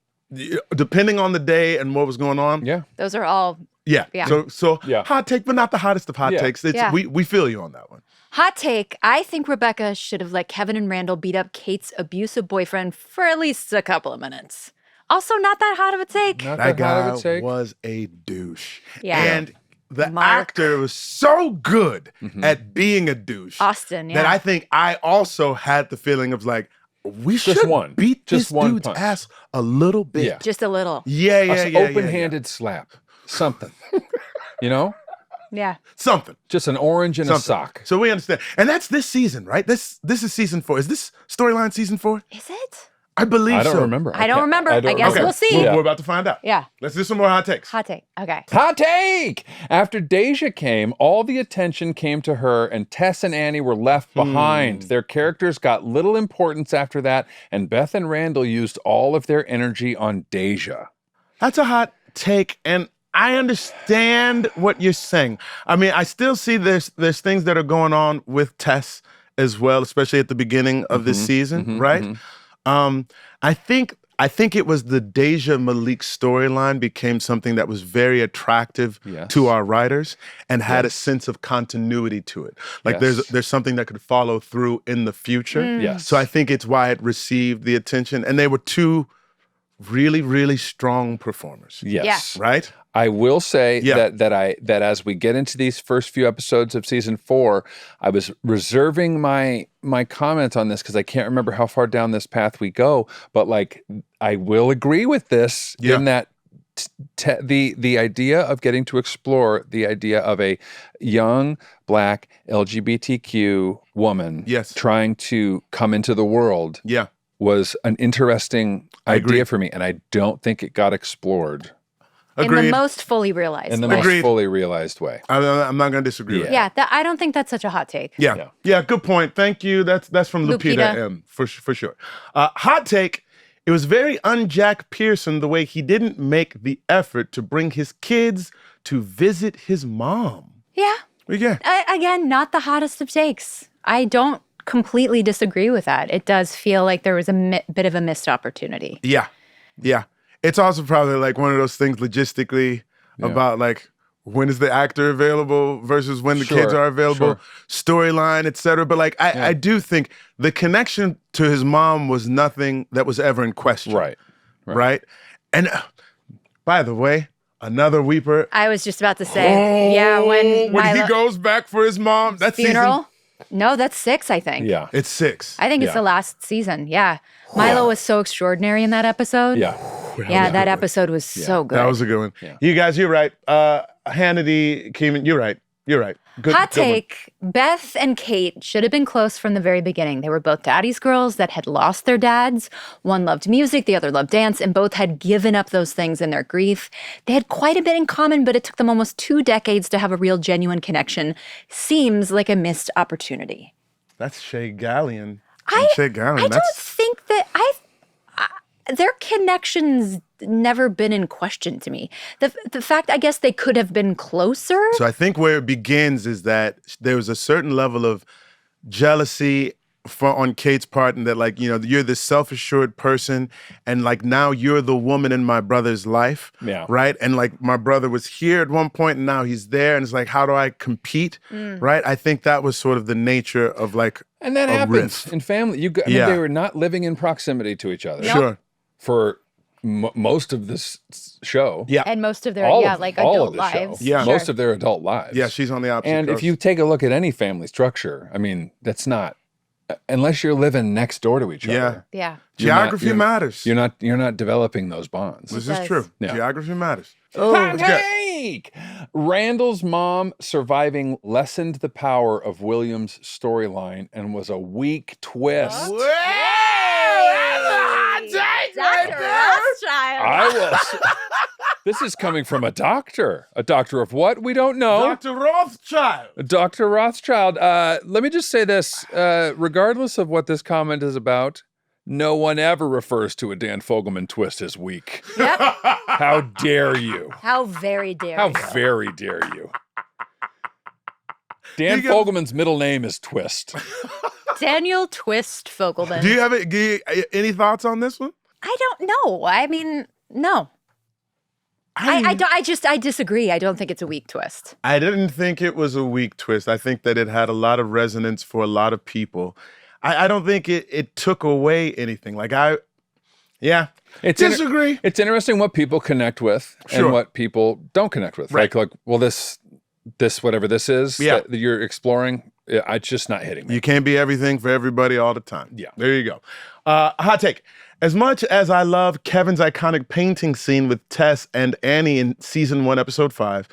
depending on the day and what was going on. yeah. Those are all Yeah. Yeah. So Yeah. hot take, but not the hottest of hot Yeah. takes. It's, Yeah. we feel you on that one. hot take. I think Rebecca should have let Kevin and Randall beat up Kate's abusive boyfriend for at least a couple of minutes. Also, not that hot of a take. Not That that hot of guy a take. was a douche. Yeah. And the Mark. actor was so good Mm-hmm. at being a douche Austin, yeah. that I think I also had the feeling of like, we Just should one. beat Just this one dude's punch. ass a little bit. Yeah. Just a little. Yeah, yeah, An yeah. open-handed slap, something. You know, Yeah. Something. just an orange and a Something. sock. So we understand. And that's this season, right? This is season 4. Is this storyline season 4? Is it? I believe I don't so. remember. I don't can't- remember. I guess Okay. we'll see. We're, Yeah. we're about to find out. Yeah. Let's do some more hot takes. Hot take. Okay. Hot take! After Deja came, all the attention came to her, and Tess and Annie were left behind. Their characters got little importance after that, and Beth and Randall used all of their energy on Deja. That's a hot take, and I understand what you're saying. I mean, I still see there's things that are going on with Tess as well, especially at the beginning of this season, right? I think it was the Deja Malik storyline became something that was very attractive Yes. to our writers and had a sense of continuity to it. Like Yes. there's something that could follow through in the future. Yes. So I think it's why it received the attention, and they were 2 really, really strong performers. Yes. Right? I will say Yeah. that as we get into these first few episodes of season 4, I was reserving my comments on this because I can't remember how far down this path we go. But like, I will agree with this Yeah. in that the idea of getting to explore the idea of a young Black LGBTQ woman Yes. trying to come into the world Yeah. was an interesting agree. idea for me, and I don't think it got explored In the Agreed. most fully realized in the way. most Agreed. fully realized way. I'm not going to disagree with Yeah, I don't think that's such a hot take. that. Yeah. Yeah, good point. Thank you. That's from Lupita, Lupita. M for sure. Hot take. It was very un-Jack Pearson the way he didn't make the effort to bring his kids to visit his mom. Yeah. Yeah. Again, not the hottest of takes. I don't completely disagree with that. It does feel like there was a bit of a missed opportunity. Yeah. Yeah. It's also probably like one of those things logistically about like when is the actor available versus when the kids Sure, are available, storyline, etc. But like I do think the connection to his mom was nothing that was ever in question. Right. And by the way, another weeper. I was just about to say, yeah, when When he Milo- goes back for his mom, that's funeral. No, that's 6, I think. Yeah. It's 6. I think it's Yeah. the last season. Yeah. Milo was so extraordinary in that episode. Yeah. Yeah, that episode was so good. That was a good one. Yeah. You guys, you're right. Hannity, Keeman, you're right. You're right. Good, Hot good one. take, Beth and Kate should have been close from the very beginning. They were both daddy's girls that had lost their dads. One loved music, the other loved dance, and both had given up those things in their grief. They had quite a bit in common, but it took them almost 2 decades to have a real, genuine connection. Seems like a missed opportunity. That's Shay Gallion. I Shay Gallion. don't think that their connection's never been in question to me. The fact, I guess they could have been closer. So I think where it begins is that there was a certain level of jealousy on Kate's part, and that, like, you know, you're this self-assured person, and like now you're the woman in my brother's life, right? And like my brother was here at one point, and now he's there, and it's like, how do I compete, right? I think that was sort of the nature of like, And that a happens rift. in family. I mean, they were not living in proximity to each other Sure. for most of this show. Yeah. And most of their, all adult of the lives. show. Yeah. Sure. Most of their adult lives. Yeah, she's on the opposite And coast. if you take a look at any family structure, I mean, that's not, unless you're living next door to each other. Yeah. you're not- Geography matters. You're not developing those bonds. This does. is true. Yeah. Geography matters. Hot take! Randall's mom surviving lessened the power of William's storyline and was a weak twist. I will. This is coming from a doctor. A doctor of what? We don't know. Dr. Rothschild. Dr. Rothschild. Let me just say this. Regardless of what this comment is about, no one ever refers to a Dan Fogelman twist as weak. Yep. How dare you? How very dare How you. very dare you? Dan You got- Fogelman's middle name is Twist. Daniel Twist Fogelman. Do you have any thoughts on this one? I don't know. I mean, no. I disagree. I don't think it's a weak twist. I didn't think it was a weak twist. I think that it had a lot of resonance for a lot of people. I don't think it took away anything. Disagree. It's interesting what people connect with Sure. and what people don't connect with. Right. Like, well, this whatever this is Yeah. that you're exploring, it's just not hitting me. You can't be everything for everybody all the time. Yeah. There you go. Hot take. As much as I love Kevin's iconic painting scene with Tess and Annie in season 1, episode 5,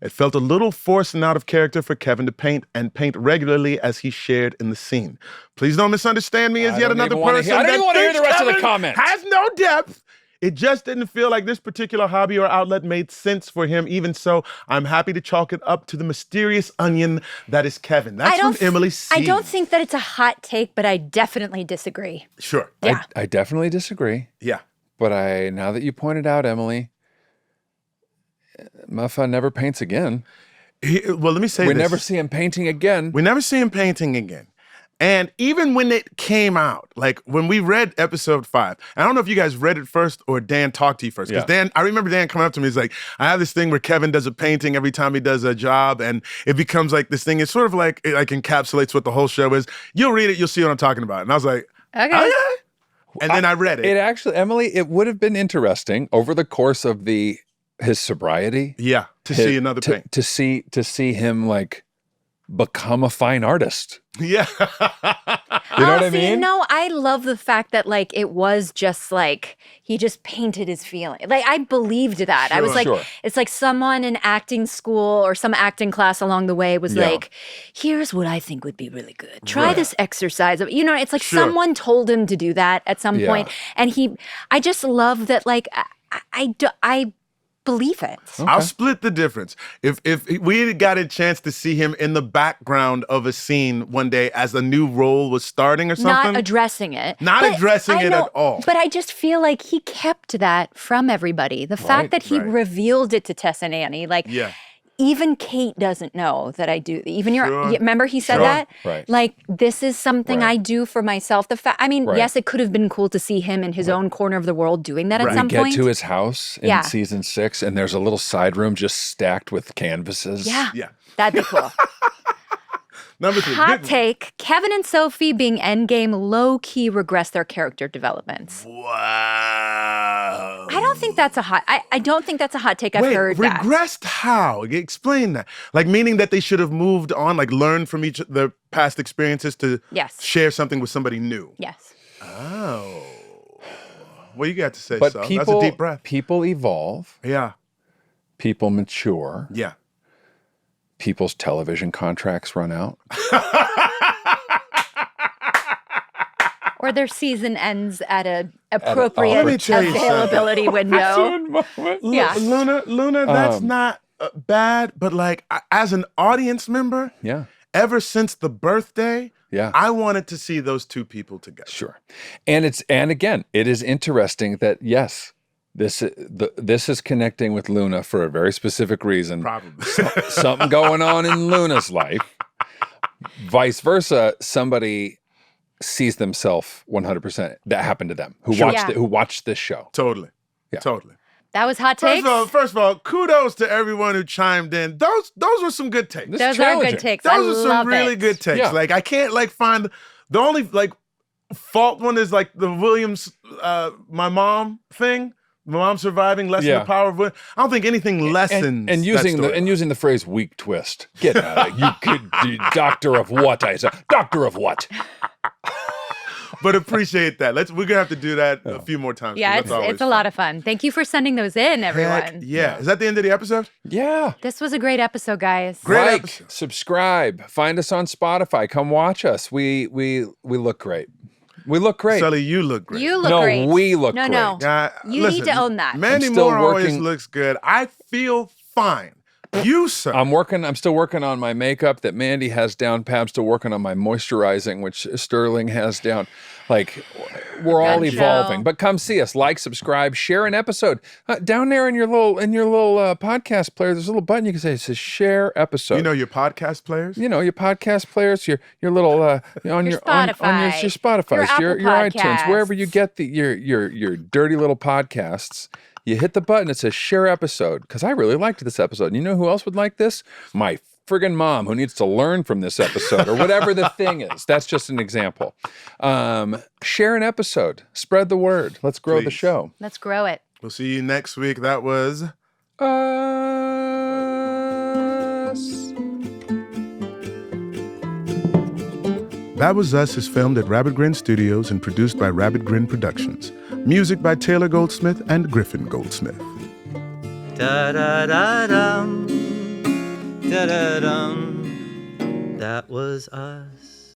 it felt a little forced and out of character for Kevin to paint regularly as he shared in the scene. Please don't misunderstand me as yet another person. I don't even want to hear the rest of the Kevin comments. has no depth. It just didn't feel like this particular hobby or outlet made sense for him. Even so, I'm happy to chalk it up to the mysterious onion that is Kevin. That's from Emily C. I don't think that it's a hot take, but I definitely disagree. Sure. Yeah. I definitely disagree. Yeah. But now that you pointed out, Emily, Muffa never paints again. Well, let me say We this. never see him painting again. We never see him painting again. And even when it came out, like when we read episode 5, I don't know if you guys read it first or Dan talked to you first. Because I remember Dan coming up to me, he's like, I have this thing where Kevin does a painting every time he does a job, and it becomes like this thing. It's sort of like, it like encapsulates what the whole show is. You'll read it, you'll see what I'm talking about. And I was like, Okay. And then I read it. It actually, Emily, it would have been interesting over the course of his sobriety. Yeah, to see another paint. To see him like become a fine artist. Yeah. You know what I see, mean? No, I love the fact that like it was just like he just painted his feeling. Like I believed that. I was like, Sure. it's like someone in acting school or some acting class along the way was like, here's what I think would be really good. Try this exercise. You know, it's like someone told him to do that at some point. And I just love that. Like I believe it. Okay. I'll split the difference. If we had got a chance to see him in the background of a scene one day as a new role was starting or something. Not addressing it. Not But addressing I it know- at all. But I just feel like he kept that from everybody. The fact that he revealed it to Tess and Annie, like even Kate doesn't know that I do. Even remember he said that? Right. Like this is something I do for myself. I mean, Right. yes, it could have been cool to see him in his own corner of the world doing that at some Get point. to his house in season 6, and there's a little side room just stacked with canvases. Yeah. Yeah. That'd be cool. Number 3. Hot good one. take, Kevin and Sophie being endgame low-key regress their character developments. Wow. I don't think that's a hot I don't think that's a hot take. I've heard that. regressed how? Explain that. Like meaning that they should have moved on, like learned from each of their past experiences to Yes. share something with somebody new. Yes. Oh. What you got to say, But Sal? people, That's a deep breath. people evolve. Yeah. People mature. Yeah. People's television contracts run out. Or their season ends at an appropriate Let me tell you availability window. Yeah. Luna, that's not bad, but like as an audience member, Yeah. ever since the birthday, Yeah. I wanted to see those two people together. Sure. And again, it is interesting that yes, this is connecting with Luna for a very specific reason. Probably. Something going on in Luna's life. Vice versa, somebody sees themselves 100%. That happened to them who watched this show. Totally. Yeah. Totally. That was hot takes. First of all, kudos to everyone who chimed in. Those were some good takes. This Those is are challenging. good takes. Those I are love some really it. good takes. Yeah. Like I can't find the only fault one is like the Williams my mom thing. My mom surviving lessen the power of women. I don't think anything lessens and using the phrase weak twist. Get out of it. You could doctor of what I said. Doctor of what? But appreciate that. We're gonna have to do that a few more times. Yeah, it's a lot of fun. Thank you for sending those in, everyone. Heck yeah. Is that the end of the episode? Yeah. This was a great episode, guys. Great Like, episode. subscribe, find us on Spotify. Come watch us. We look great. We look great. Sully, you look great. You look No, great. we look no, great. No, you listen, need to own that. Mandy I'm still Moore always working- looks good. I feel fine. You, sir. I'm still working on my makeup that Mandy has down pat. I'm still working on my moisturizing, which Sterling has down. Like, we're all Good evolving. show. But come see us, like, subscribe, share an episode. Down there in your little podcast player, there's a little button you can say, it says share episode. You know your podcast players? Your podcast players, your little on your Spotify, your Spotify, your your Apple iTunes, wherever Podcasts. you get your dirty little podcasts. You hit the button, it says share episode, because I really liked this episode. And you know who else would like this? My friggin' mom, who needs to learn from this episode, or whatever the thing is. That's just an example. Share an episode. Spread the word. Let's grow the Please. show. Let's grow it. We'll see you next week. That was Us. That Was Us is filmed at Rabbit Grin Studios and produced by Rabbit Grin Productions. Music by Taylor Goldsmith and Griffin Goldsmith. Da-da-da-dum, da-da-dum. That was us.